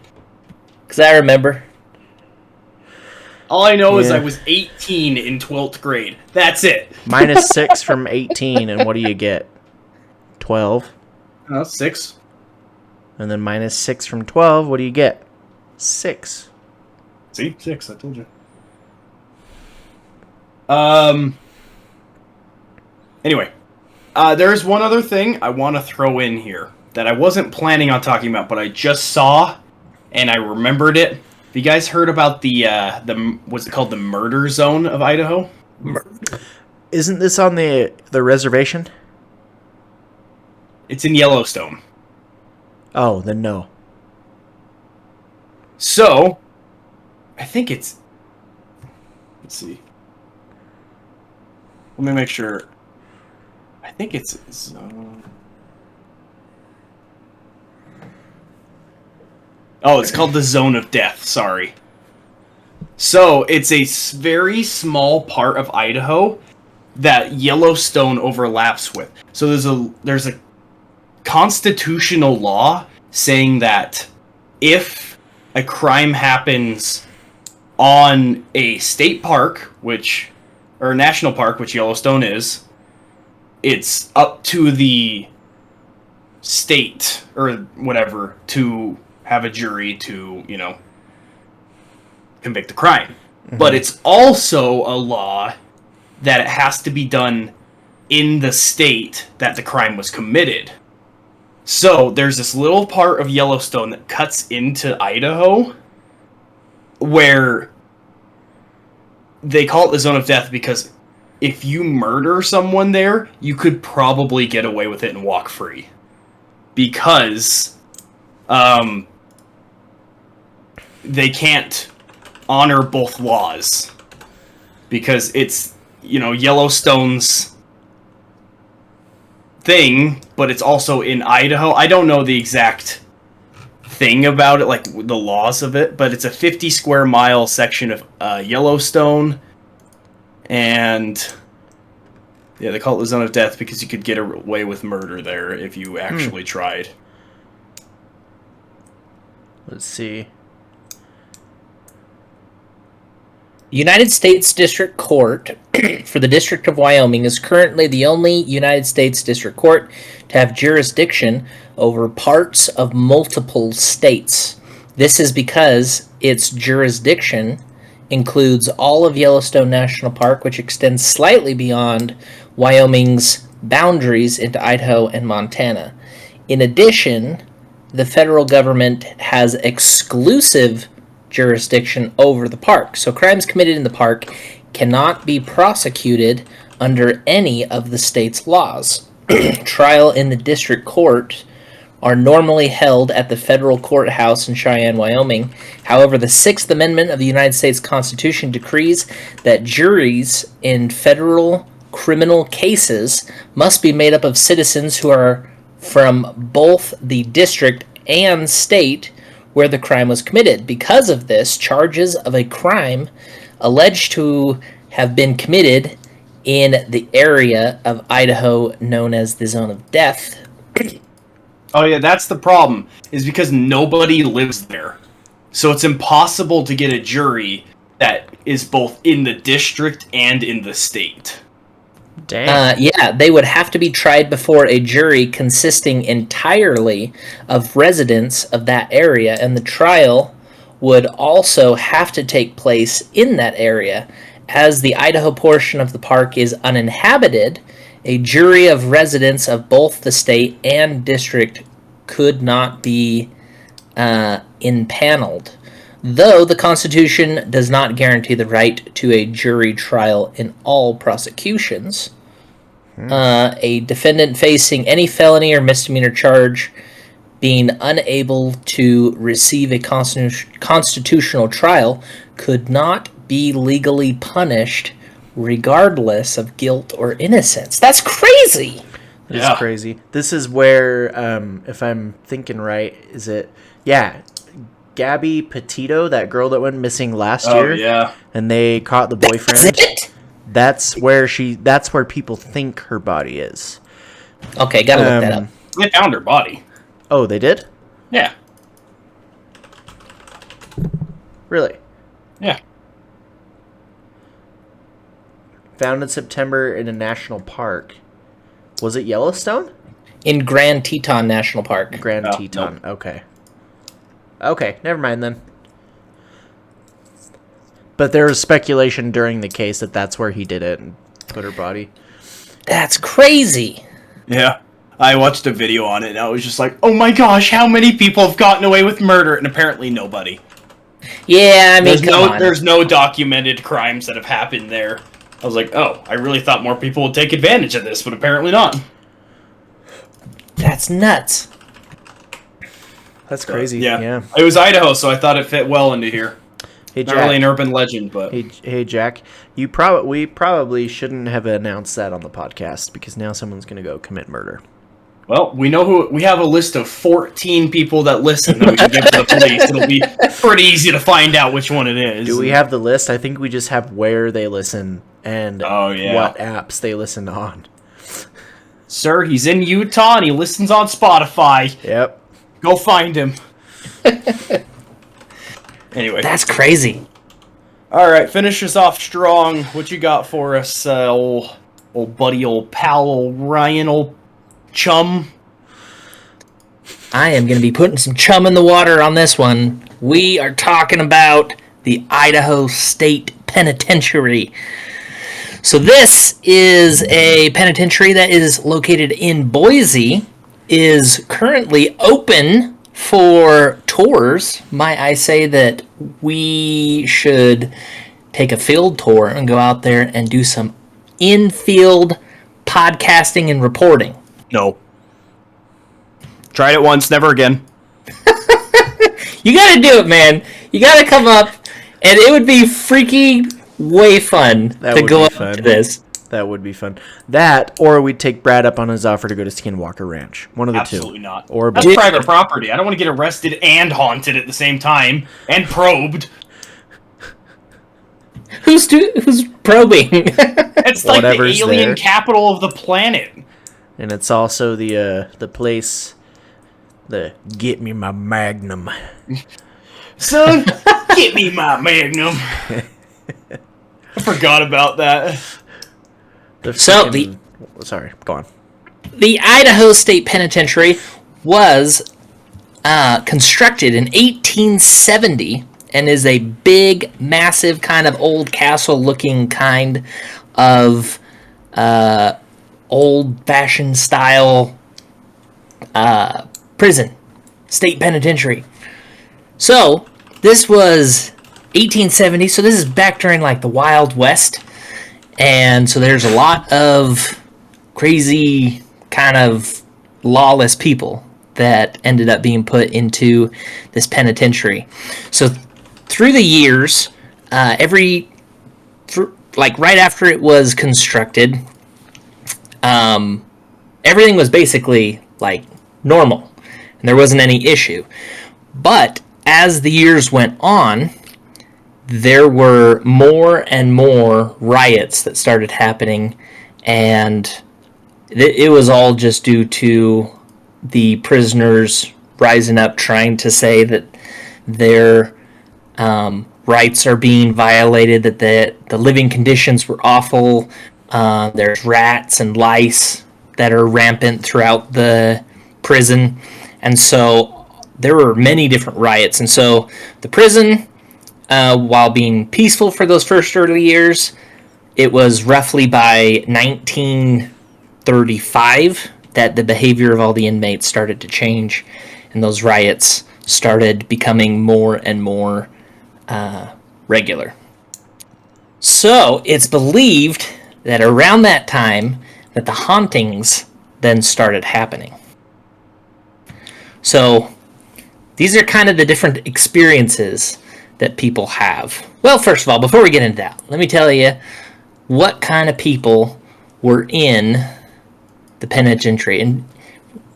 Because I remember. All I know is I was 18 in 12th grade. That's it. Minus 6 from 18, and what do you get? 12. 6. And then minus 6 from 12, what do you get? 6. See? 6, I told you. Anyway, there's one other thing I want to throw in here that I wasn't planning on talking about, but I just saw, and I remembered it. Have you guys heard about the what's it called, the murder zone of Idaho? Isn't this on the reservation? It's in Yellowstone. Oh, then no. So, I think it's... Let's see. Let me make sure. I think it's zone... Oh, it's called the Zone of Death, sorry. So, it's a very small part of Idaho that Yellowstone overlaps with. So there's a constitutional law saying that if a crime happens on a state park, or a national park, which Yellowstone is, it's up to the state or whatever to have a jury to, convict the crime. Mm-hmm. But it's also a law that it has to be done in the state that the crime was committed. So there's this little part of Yellowstone that cuts into Idaho where they call it the Zone of Death because if you murder someone there, you could probably get away with it and walk free. Because they can't honor both laws. Because it's, Yellowstone's thing, but it's also in Idaho. I don't know the exact thing about it, like the laws of it, but it's a 50 square mile section of Yellowstone, and yeah, they call it the Zone of Death because you could get away with murder there if you actually tried. Let's see. United States District Court for the District of Wyoming is currently the only United States District Court to have jurisdiction over parts of multiple states. This is because its jurisdiction includes all of Yellowstone National Park, which extends slightly beyond Wyoming's boundaries into Idaho and Montana. In addition, the federal government has exclusive jurisdiction over the park. So crimes committed in the park cannot be prosecuted under any of the state's laws. Trial in the district court are normally held at the federal courthouse in Cheyenne, Wyoming. However, the Sixth Amendment of the United States Constitution decrees that juries in federal criminal cases must be made up of citizens who are from both the district and state where the crime was committed. Because of this, charges of a crime alleged to have been committed in the area of Idaho known as the Zone of Death. Oh yeah, that's the problem, is because nobody lives there. So it's impossible to get a jury that is both in the district and in the state. Damn. They would have to be tried before a jury consisting entirely of residents of that area, and the trial would also have to take place in that area. As the Idaho portion of the park is uninhabited, a jury of residents of both the state and district could not be impaneled. Though the Constitution does not guarantee the right to a jury trial in all prosecutions, a defendant facing any felony or misdemeanor charge being unable to receive a constitutional trial could not be legally punished regardless of guilt or innocence. That's crazy! That's crazy. This is where, if I'm thinking right, is it... Yeah, Gabby Petito, that girl that went missing last year. Yeah. And they caught the boyfriend. That's it? That's where people think her body is. Okay, gotta look that up. They found her body. Oh, they did? Yeah. Really? Yeah. Found in September in a national park. Was it Yellowstone? In Grand Teton National Park. Grand Teton. Nope. Okay. Okay, never mind then. But there was speculation during the case that that's where he did it and put her body. That's crazy. Yeah. I watched a video on it and I was just like, oh my gosh, how many people have gotten away with murder? And apparently nobody. Yeah, I mean, There's no documented crimes that have happened there. I was like, oh, I really thought more people would take advantage of this, but apparently not. That's nuts. That's crazy. Yeah. It was Idaho, so I thought it fit well into here. Hey, Not Jack. really an urban legend, but... Hey, Jack. We probably shouldn't have announced that on the podcast because now someone's going to go commit murder. Well, we have a list of 14 people that listen that we can give to the police. It'll be pretty easy to find out which one it is. Do we have the list? I think we just have where they listen and what apps they listen on. Sir, he's in Utah and he listens on Spotify. Yep. Go find him. Anyway. That's crazy. Alright, finish us off strong. What you got for us, old buddy, old pal, old Ryan, old chum? I am going to be putting some chum in the water on this one. We are talking about the Idaho State Penitentiary. So this is a penitentiary that is located in Boise, is currently open for tours. Might I say that we should take a field tour and go out there and do some in-field podcasting and reporting. No. Tried it once, never again. You gotta do it, man. You gotta come up, and it would be freaking way fun to go up to this. That would be fun. That, or we'd take Brad up on his offer to go to Skinwalker Ranch. One of the two. Absolutely not. Or That's private property. I don't want to get arrested and haunted at the same time, and probed. Who's probing? It's like the Whatever's alien there. capital of the planet. And it's also the place, the get me my magnum. Son, get me my magnum. I forgot about that. Sorry, go on. The Idaho State Penitentiary was constructed in 1870 and is a big, massive, kind of old castle-looking kind of old-fashioned style prison, state penitentiary. So this was 1870, so this is back during like the Wild West, and so there's a lot of crazy kind of lawless people that ended up being put into this penitentiary. So through the years, right after it was constructed, everything was basically like normal, and there wasn't any issue. But as the years went on, there were more and more riots that started happening, and it was all just due to the prisoners rising up trying to say that their rights are being violated, that the living conditions were awful. There's rats and lice that are rampant throughout the prison, and so there were many different riots. And so the prison, while being peaceful for those first early years, it was roughly by 1935 that the behavior of all the inmates started to change, and those riots started becoming more and more regular. So it's believed that around that time that the hauntings then started happening. So these are kind of the different experiences that people have. Well, first of all, before we get into that, let me tell you what kind of people were in the penitentiary, and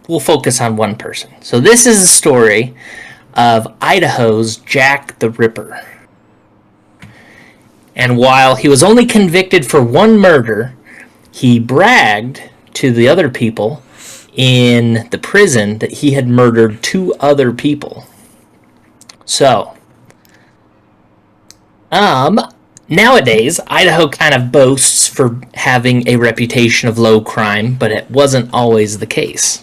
we'll focus on one person. So this is a story of Idaho's Jack the Ripper. And while he was only convicted for one murder, he bragged to the other people in the prison that he had murdered 2 other people. So, nowadays, Idaho kind of boasts for having a reputation of low crime, but it wasn't always the case.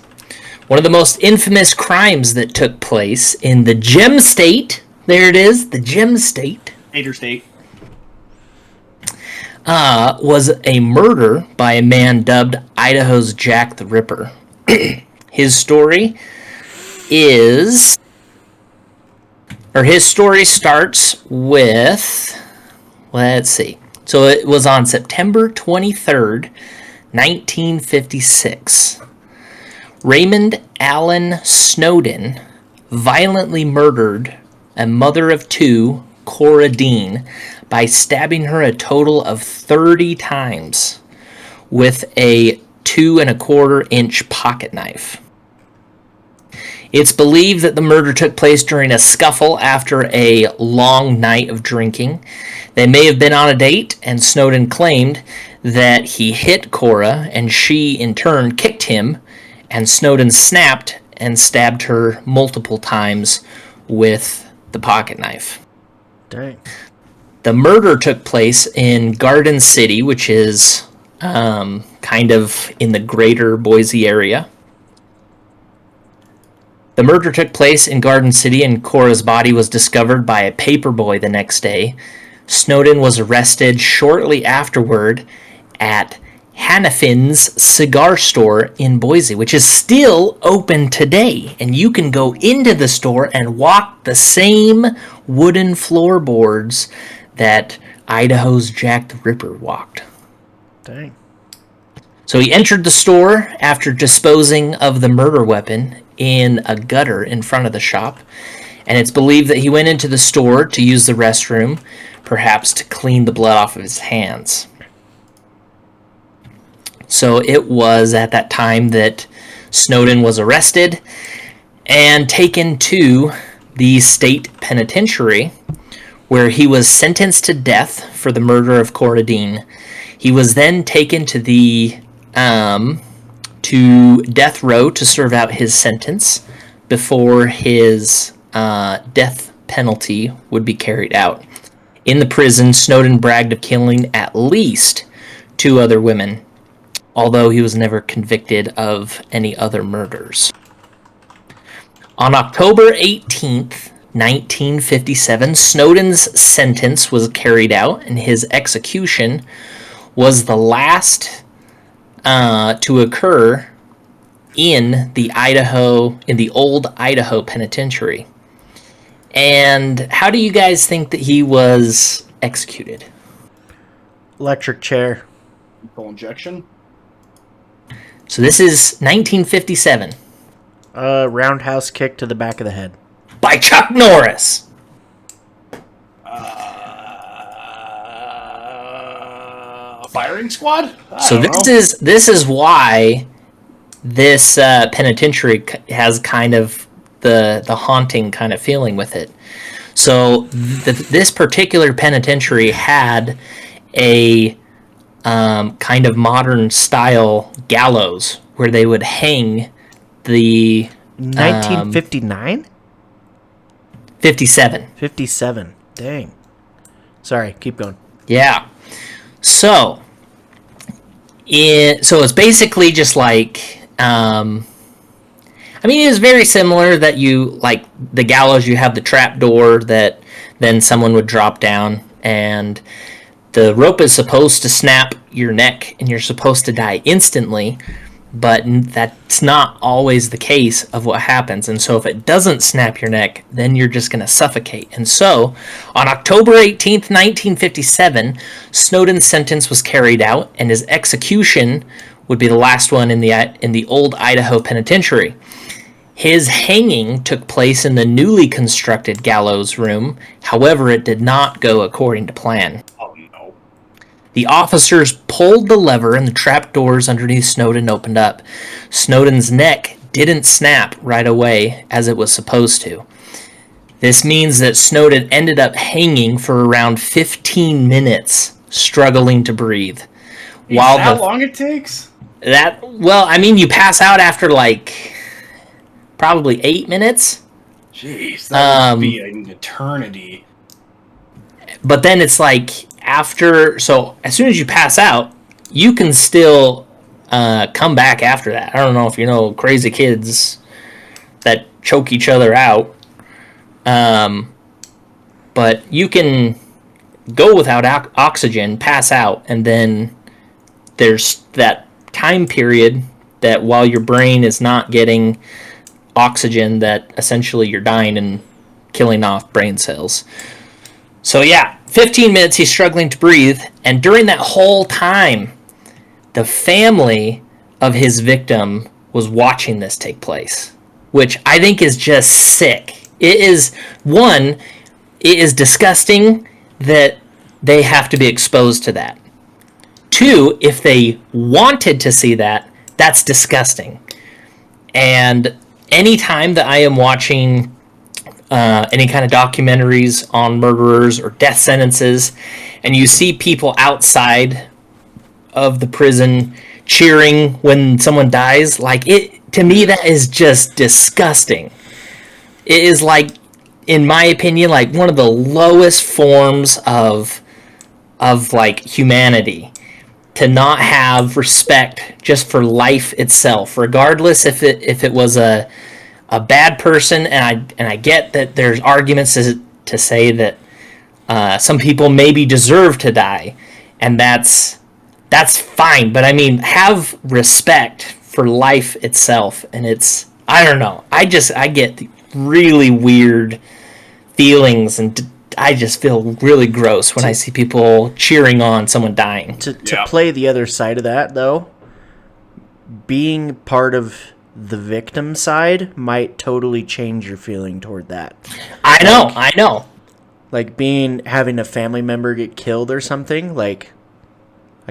One of the most infamous crimes that took place in the Gem State, there it is, the Gem State. Hater State. Was a murder by a man dubbed Idaho's Jack the Ripper. His story starts with, let's see. So it was on September 23rd, 1956. Raymond Allen Snowden violently murdered a mother of 2, Cora Dean, by stabbing her a total of 30 times with a 2 1/4 inch pocket knife. It's believed that the murder took place during a scuffle after a long night of drinking. They may have been on a date, and Snowden claimed that he hit Cora, and she in turn kicked him, and Snowden snapped and stabbed her multiple times with the pocket knife. Dang. The murder took place in Garden City, which is kind of in the greater Boise area. The murder took place in Garden City, and Cora's body was discovered by a paperboy the next day. Snowden was arrested shortly afterward at Hannafin's cigar store in Boise, which is still open today. And you can go into the store and walk the same wooden floorboards that Idaho's Jack the Ripper walked. Dang. So he entered the store after disposing of the murder weapon in a gutter in front of the shop. And it's believed that he went into the store to use the restroom, perhaps to clean the blood off of his hands. So it was at that time that Snowden was arrested and taken to the state penitentiary, where he was sentenced to death for the murder of Cora Dean. He was then taken to the to death row to serve out his sentence before his death penalty would be carried out. In the prison, Snowden bragged of killing at least 2 other women, although he was never convicted of any other murders. On October 18th, 1957, Snowden's sentence was carried out, and his execution was the last to occur in the old Idaho Penitentiary. And how do you guys think that he was executed? Electric chair. Full injection. So this is 1957. Roundhouse kick to the back of the head. By Chuck Norris. Firing squad. So this is why this penitentiary has kind of the haunting kind of feeling with it. So this particular penitentiary had a kind of modern style gallows where they would hang the 1959? 57. 57. Dang. Sorry, keep going. Yeah. So it's basically just like it is very similar that you, like the gallows, you have the trap door that then someone would drop down, and the rope is supposed to snap your neck and you're supposed to die instantly, but that's not always the case of what happens. And so if it doesn't snap your neck, then you're just going to suffocate. And so on October 18th, 1957, Snowden's sentence was carried out, and his execution would be the last one in the old Idaho Penitentiary. His hanging took place in the newly constructed gallows room. However, it did not go according to plan. Oh no. The officers pulled the lever and the trap doors underneath Snowden opened up. Snowden's neck didn't snap right away as it was supposed to. This means that Snowden ended up hanging for around 15 minutes, struggling to breathe. Is that how long it takes? You pass out after like probably 8 minutes. Jeez, that would be an eternity. But then it's like so as soon as you pass out, you can still come back after that. I don't know if you know crazy kids that choke each other out. But you can go without oxygen, pass out, and then there's that time period that while your brain is not getting oxygen, that essentially you're dying and killing off brain cells. So yeah, 15 minutes he's struggling to breathe, and during that whole time, the family of his victim was watching this take place, which I think is just sick. It is disgusting that they have to be exposed to that. 2, if they wanted to see that, that's disgusting. And anytime that I am watching any kind of documentaries on murderers or death sentences, and you see people outside of the prison cheering when someone dies, to me that is just disgusting. It is in my opinion, one of the lowest forms of humanity, to not have respect just for life itself, regardless if it was a bad person. And I get that there's arguments to say that some people maybe deserve to die, and that's fine. But I mean, have respect for life itself. And I don't know. I get really weird feelings, and I just feel really gross when I see people cheering on someone dying. To play the other side of that, though, being part of the victim side might totally change your feeling toward that. I know. Like having a family member get killed or something, I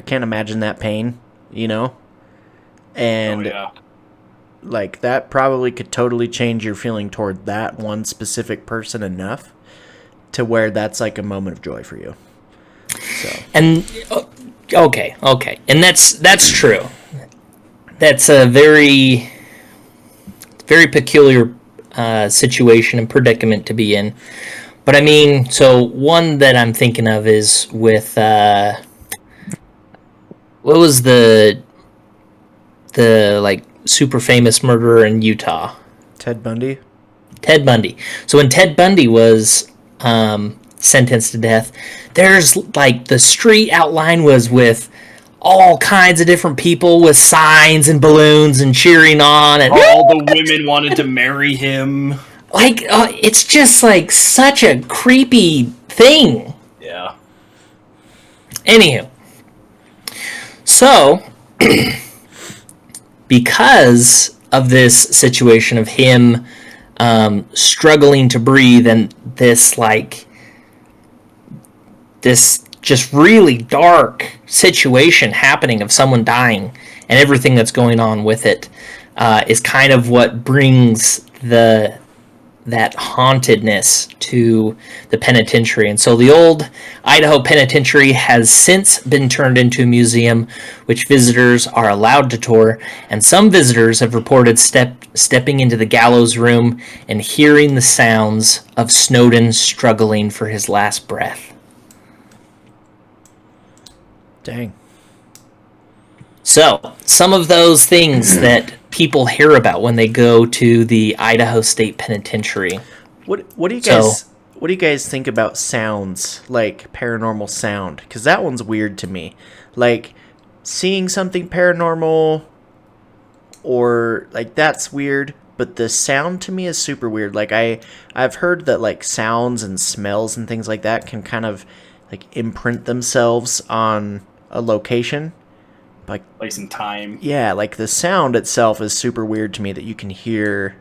can't imagine that pain, And that probably could totally change your feeling toward that one specific person enough to where that's a moment of joy for you. So. And okay, and that's true. That's a very, very peculiar situation and predicament to be in. But I mean, so one that I'm thinking of is with what was the super famous murderer in Utah? Ted Bundy. So when Ted Bundy was sentenced to death, there's the street outline was with all kinds of different people with signs and balloons and cheering on, and all the women wanted to marry him. It's just such a creepy thing. Yeah. Anywho, so because of this situation of him struggling to breathe, and this just really dark situation happening of someone dying and everything that's going on with it, is kind of what brings that hauntedness to the penitentiary. And so the old Idaho Penitentiary has since been turned into a museum, which visitors are allowed to tour, and some visitors have reported stepping into the gallows room and hearing the sounds of Snowden struggling for his last breath. Dang. So, some of those things that people hear about when they go to the Idaho State Penitentiary. What do you guys think about sounds, paranormal sound? Because that one's weird to me. Seeing something paranormal, or that's weird, but the sound to me is super weird. I've heard that sounds and smells and things like that can kind of imprint themselves on a location. Place and time. Yeah, the sound itself is super weird to me, that you can hear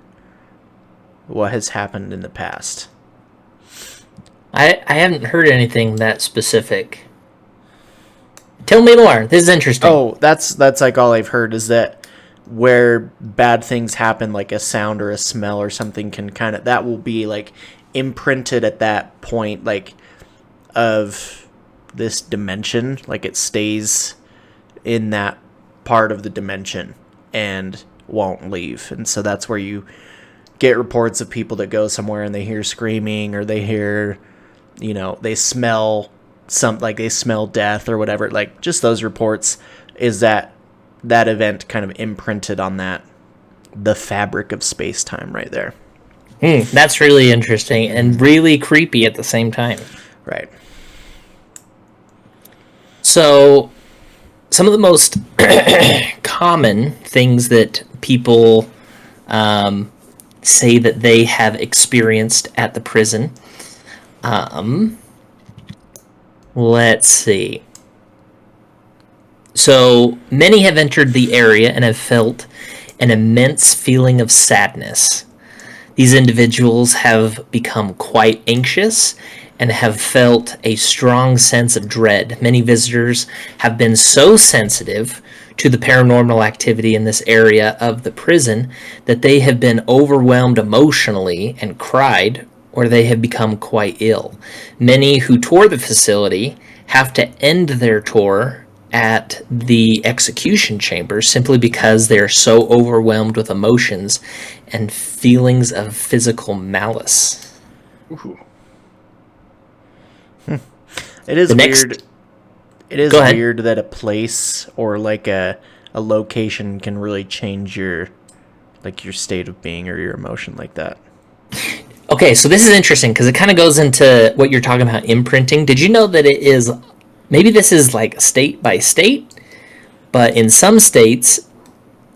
what has happened in the past. I haven't heard anything that specific. Tell me more. This is interesting. Oh, that's all I've heard, is that where bad things happen, a sound or a smell or something can that will be imprinted at that point, like, of this dimension. Like, it stays in that part of the dimension and won't leave. And so that's where you get reports of people that go somewhere and they hear screaming, or they hear, they smell they smell death or whatever. Like, just those reports is that event kind of imprinted on the fabric of space-time right there. That's really interesting and really creepy at the same time. Right. So, some of the most common things that people say that they have experienced at the prison. Let's see. So, many have entered the area and have felt an immense feeling of sadness. These individuals have become quite anxious and have felt a strong sense of dread. Many visitors have been so sensitive to the paranormal activity in this area of the prison that they have been overwhelmed emotionally and cried, or they have become quite ill. Many who tour the facility have to end their tour at the execution chambers simply because they are so overwhelmed with emotions and feelings of physical malice. Ooh. It is weird. It is Go ahead. weird that a place or like a location can really change your state of being or your emotion like that. Okay, so this is interesting because it kind of goes into what you're talking about, imprinting. Did you know that it is, maybe this is like state by state, but in some states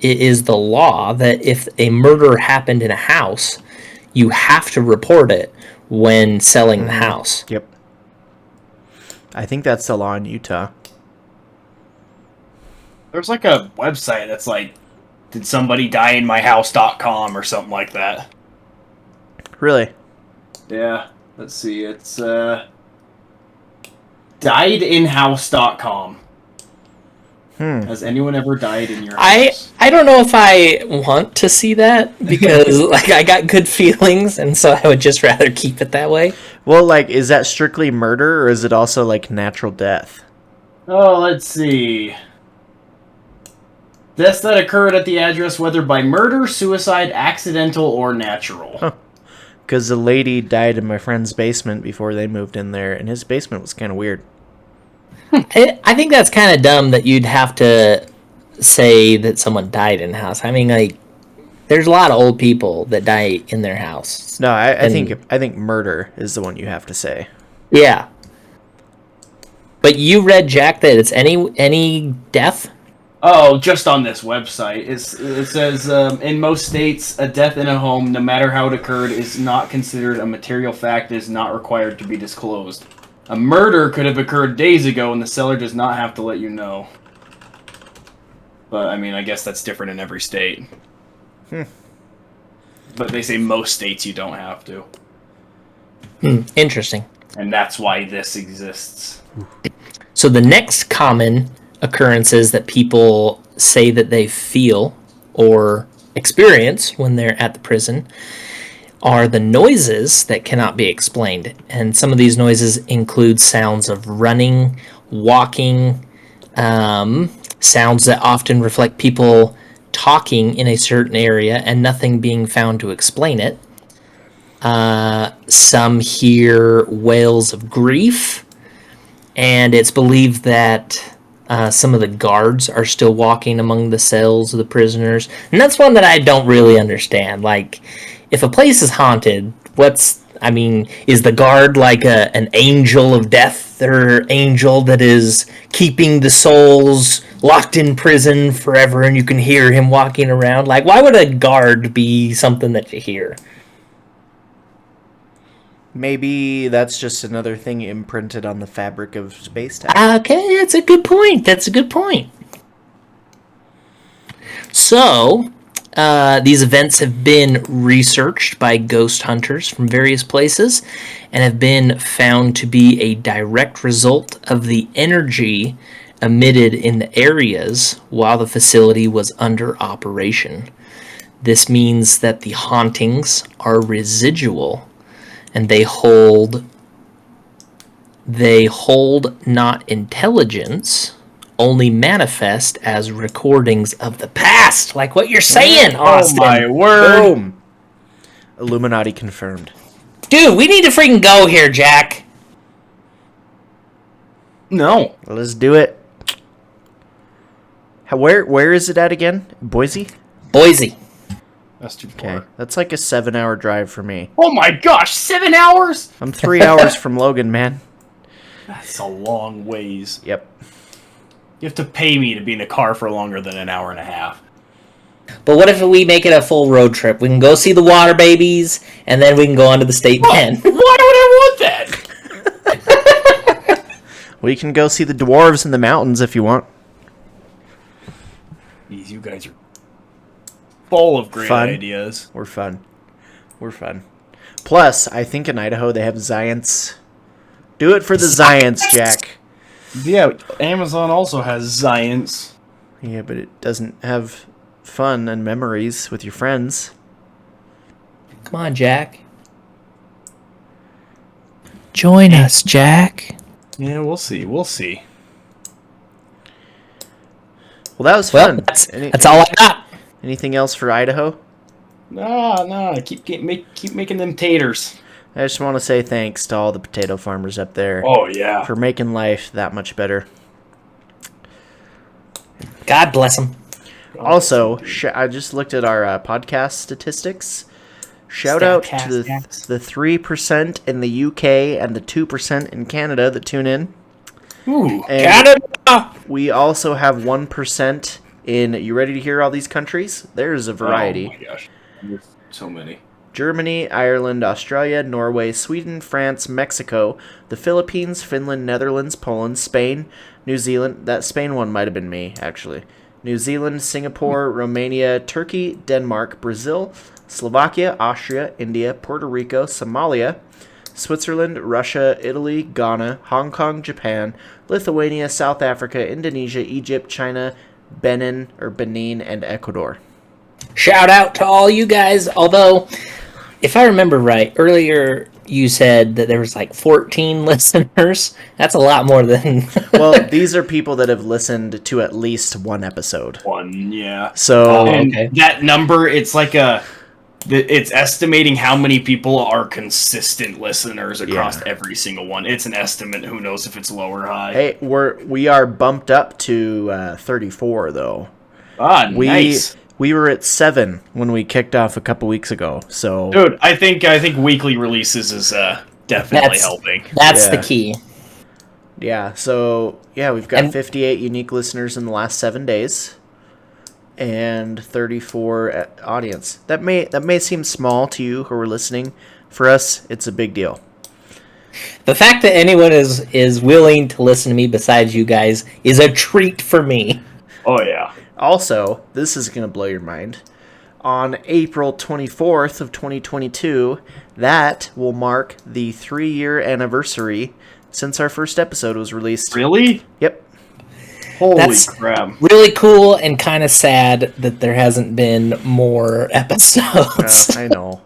it is the law that if a murder happened in a house, you have to report it when selling the house. Yep. I think that's the law in Utah. There's like a website that's like, did somebody die in my house.com or something like that. Really? Yeah. Let's see. It's diedinhouse.com. Has anyone ever died in your house? I don't know if I want to see that because like I got good feelings, and so I would just rather keep it that way. Well, like, is that strictly murder, or is it also like natural death? Oh, let's see. Deaths that occurred at the address, whether by murder, suicide, accidental, or natural. Because the lady died in my friend's basement before they moved in there, and his basement was kind of weird. I think that's kind of dumb that you'd have to say that someone died in the house. I mean, like, there's a lot of old people that die in their house. No, I think murder is the one you have to say. Yeah. But you read, Jack, that it's any death? Oh, just on this website. It says, in most states, a death in a home, no matter how it occurred, is not considered a material fact and is not required to be disclosed. A murder could have occurred days ago, and the seller does not have to let you know. But, I mean, I guess that's different in every state. But they say most states you don't have to. Interesting. And that's why this exists. So the next common occurrences that people say that they feel or experience when they're at the prison are the noises that cannot be explained. And some of these noises include sounds of running, walking, sounds that often reflect people talking in a certain area and nothing being found to explain it. Some hear wails of grief, and it's believed that some of the guards are still walking among the cells of the prisoners. And that's one that I don't really understand. Like, if a place is haunted, is the guard like an angel of death or angel that is keeping the souls locked in prison forever and you can hear him walking around? Like, why would a guard be something that you hear? Maybe that's just another thing imprinted on the fabric of space-time. Okay, that's a good point. So, these events have been researched by ghost hunters from various places and have been found to be a direct result of the energy emitted in the areas while the facility was under operation. This means that the hauntings are residual, and they hold not intelligence, only manifest as recordings of the past. Like what you're saying, Austin. Oh my word. Boom. Illuminati confirmed. Dude, we need to freaking go here, Jack. No. Let's do it. Where is it at again? Boise? Boise. That's too Okay. far. That's like a 7-hour drive for me. Oh my gosh, 7 hours? I'm 3 hours from Logan, man. That's a long ways. Yep. You have to pay me to be in a car for longer than an hour and a half. But what if we make it a full road trip? We can go see the water babies, and then we can go on to the state pen. Why would I want that? We can go see the dwarves in the mountains if you want. Jeez, you guys are full of great Fun. ideas. We're fun. Plus, I think in Idaho they have Zions. Do it for the Zions, Jack. Yeah, Amazon also has Zions. Yeah, but it doesn't have fun and memories with your friends. Come on, Jack. Join us, Jack. Yeah, we'll see. We'll see. Well, that was Well, fun. that's all I got. Anything else for Idaho? No. Keep making them taters. I just want to say thanks to all the potato farmers up there Oh yeah. for making life that much better. God bless them. Also, I just looked at our podcast statistics. Shout out to the 3% in the UK and the 2% in Canada that tune in. Ooh, And Canada! we also have 1% in, you ready to hear all these countries? There's a variety. Oh my gosh, there's so many. Germany, Ireland, Australia, Norway, Sweden, France, Mexico, the Philippines, Finland, Netherlands, Poland, Spain, New Zealand. That Spain one might have been me, actually. New Zealand, Singapore, Romania, Turkey, Denmark, Brazil, Slovakia, Austria, India, Puerto Rico, Somalia, Switzerland, Russia, Italy, Ghana, Hong Kong, Japan, Lithuania, South Africa, Indonesia, Egypt, China, Benin, and Ecuador. Shout out to all you guys. Although, if I remember right, earlier you said that there was like 14 listeners. That's a lot more than... Well, these are people that have listened to at least one episode. One, yeah. So, And okay. that number, it's like it's estimating how many people are consistent listeners across every single one. It's an estimate. Who knows if it's low or high? hey, we are bumped up to 34 though. Nice. We were at 7 when we kicked off a couple weeks ago. So, Dude, I think weekly releases is definitely helping. That's Yeah. the key. yeah, we've got And- 58 unique listeners in the last 7 days, and 34 audience. That may seem small to you who are listening. For us, it's a big deal. The fact that anyone is willing to listen to me besides you guys is a treat for me. Oh yeah. Also, this is going to blow your mind. On April 24th of 2022, that will mark the 3-year anniversary since our first episode was released. Really? Yep. Holy That's crap. really cool and kind of sad that there hasn't been more episodes. I know.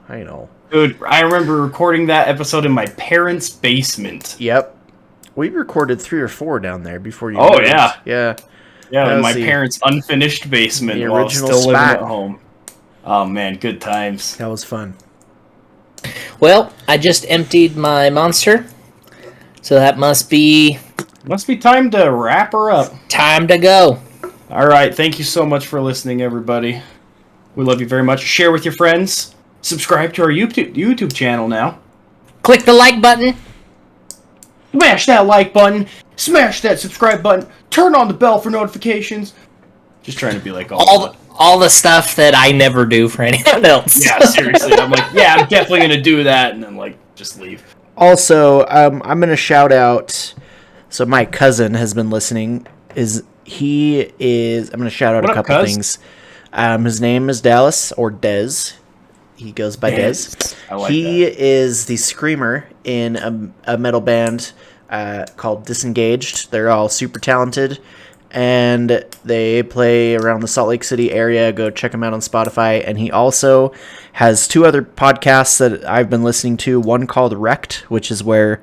Dude, I remember recording that episode in my parents' basement. Yep. We recorded 3 or 4 down there before you Oh, moved. yeah. Yeah. Yeah, That in was my the- parents' unfinished basement the while I was original still living spot. at home. Oh man, good times. That was fun. Well, I just emptied my monster, so that must be Must be time to wrap her up. time to go. All right, thank you so much for listening, everybody. We love you very much. Share with your friends. Subscribe to our YouTube channel now. Click the like button. Smash that like button. Smash that subscribe button. Turn on the bell for notifications. Just trying to be like All the stuff that I never do for anyone else. Yeah, seriously. I'm like, yeah, I'm definitely gonna do that, and then like just leave. Also, I'm going to shout out. So my cousin has been listening. I'm going to shout out What a up, couple cuz? things. His name is Dallas, or Dez. He goes by Dez. I like He is the screamer in a metal band called Disengaged. They're all super talented. and they play around the Salt Lake City area. Go check him out on Spotify. And he also has 2 other podcasts that I've been listening to. One called Wrecked, which is where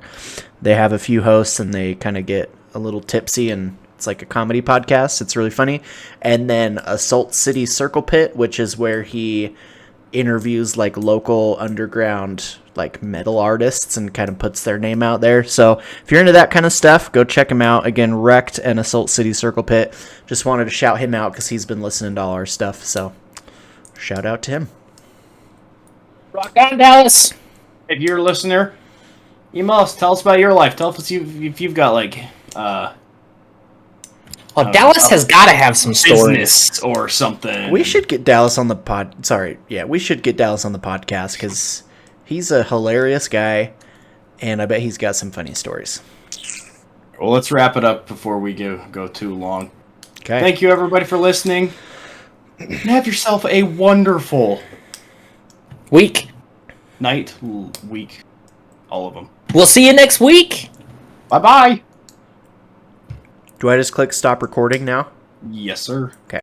they have a few hosts and they kind of get a little tipsy, and it's like a comedy podcast. It's really funny. And then Assault City Circle Pit, which is where he interviews like local underground like metal artists and kind of puts their name out there. So if you're into that kind of stuff, go check him out. Again, Wrecked and Assault City Circle Pit. Just wanted to shout him out because he's been listening to all our stuff. So shout out to him. Rock on, Dallas. If you're a listener, email us. Tell us about your life. Tell us if you've got like Dallas has got to have some stories business or something. We should get Dallas on the pod. Sorry, yeah, we should get Dallas on the podcast because he's a hilarious guy, and I bet he's got some funny stories. Well, let's wrap it up before we go too long. Okay. Thank you, everybody, for listening. And have yourself a wonderful week, night, week, all of them. We'll see you next week. Bye-bye. Do I just click stop recording now? Yes, sir. Okay.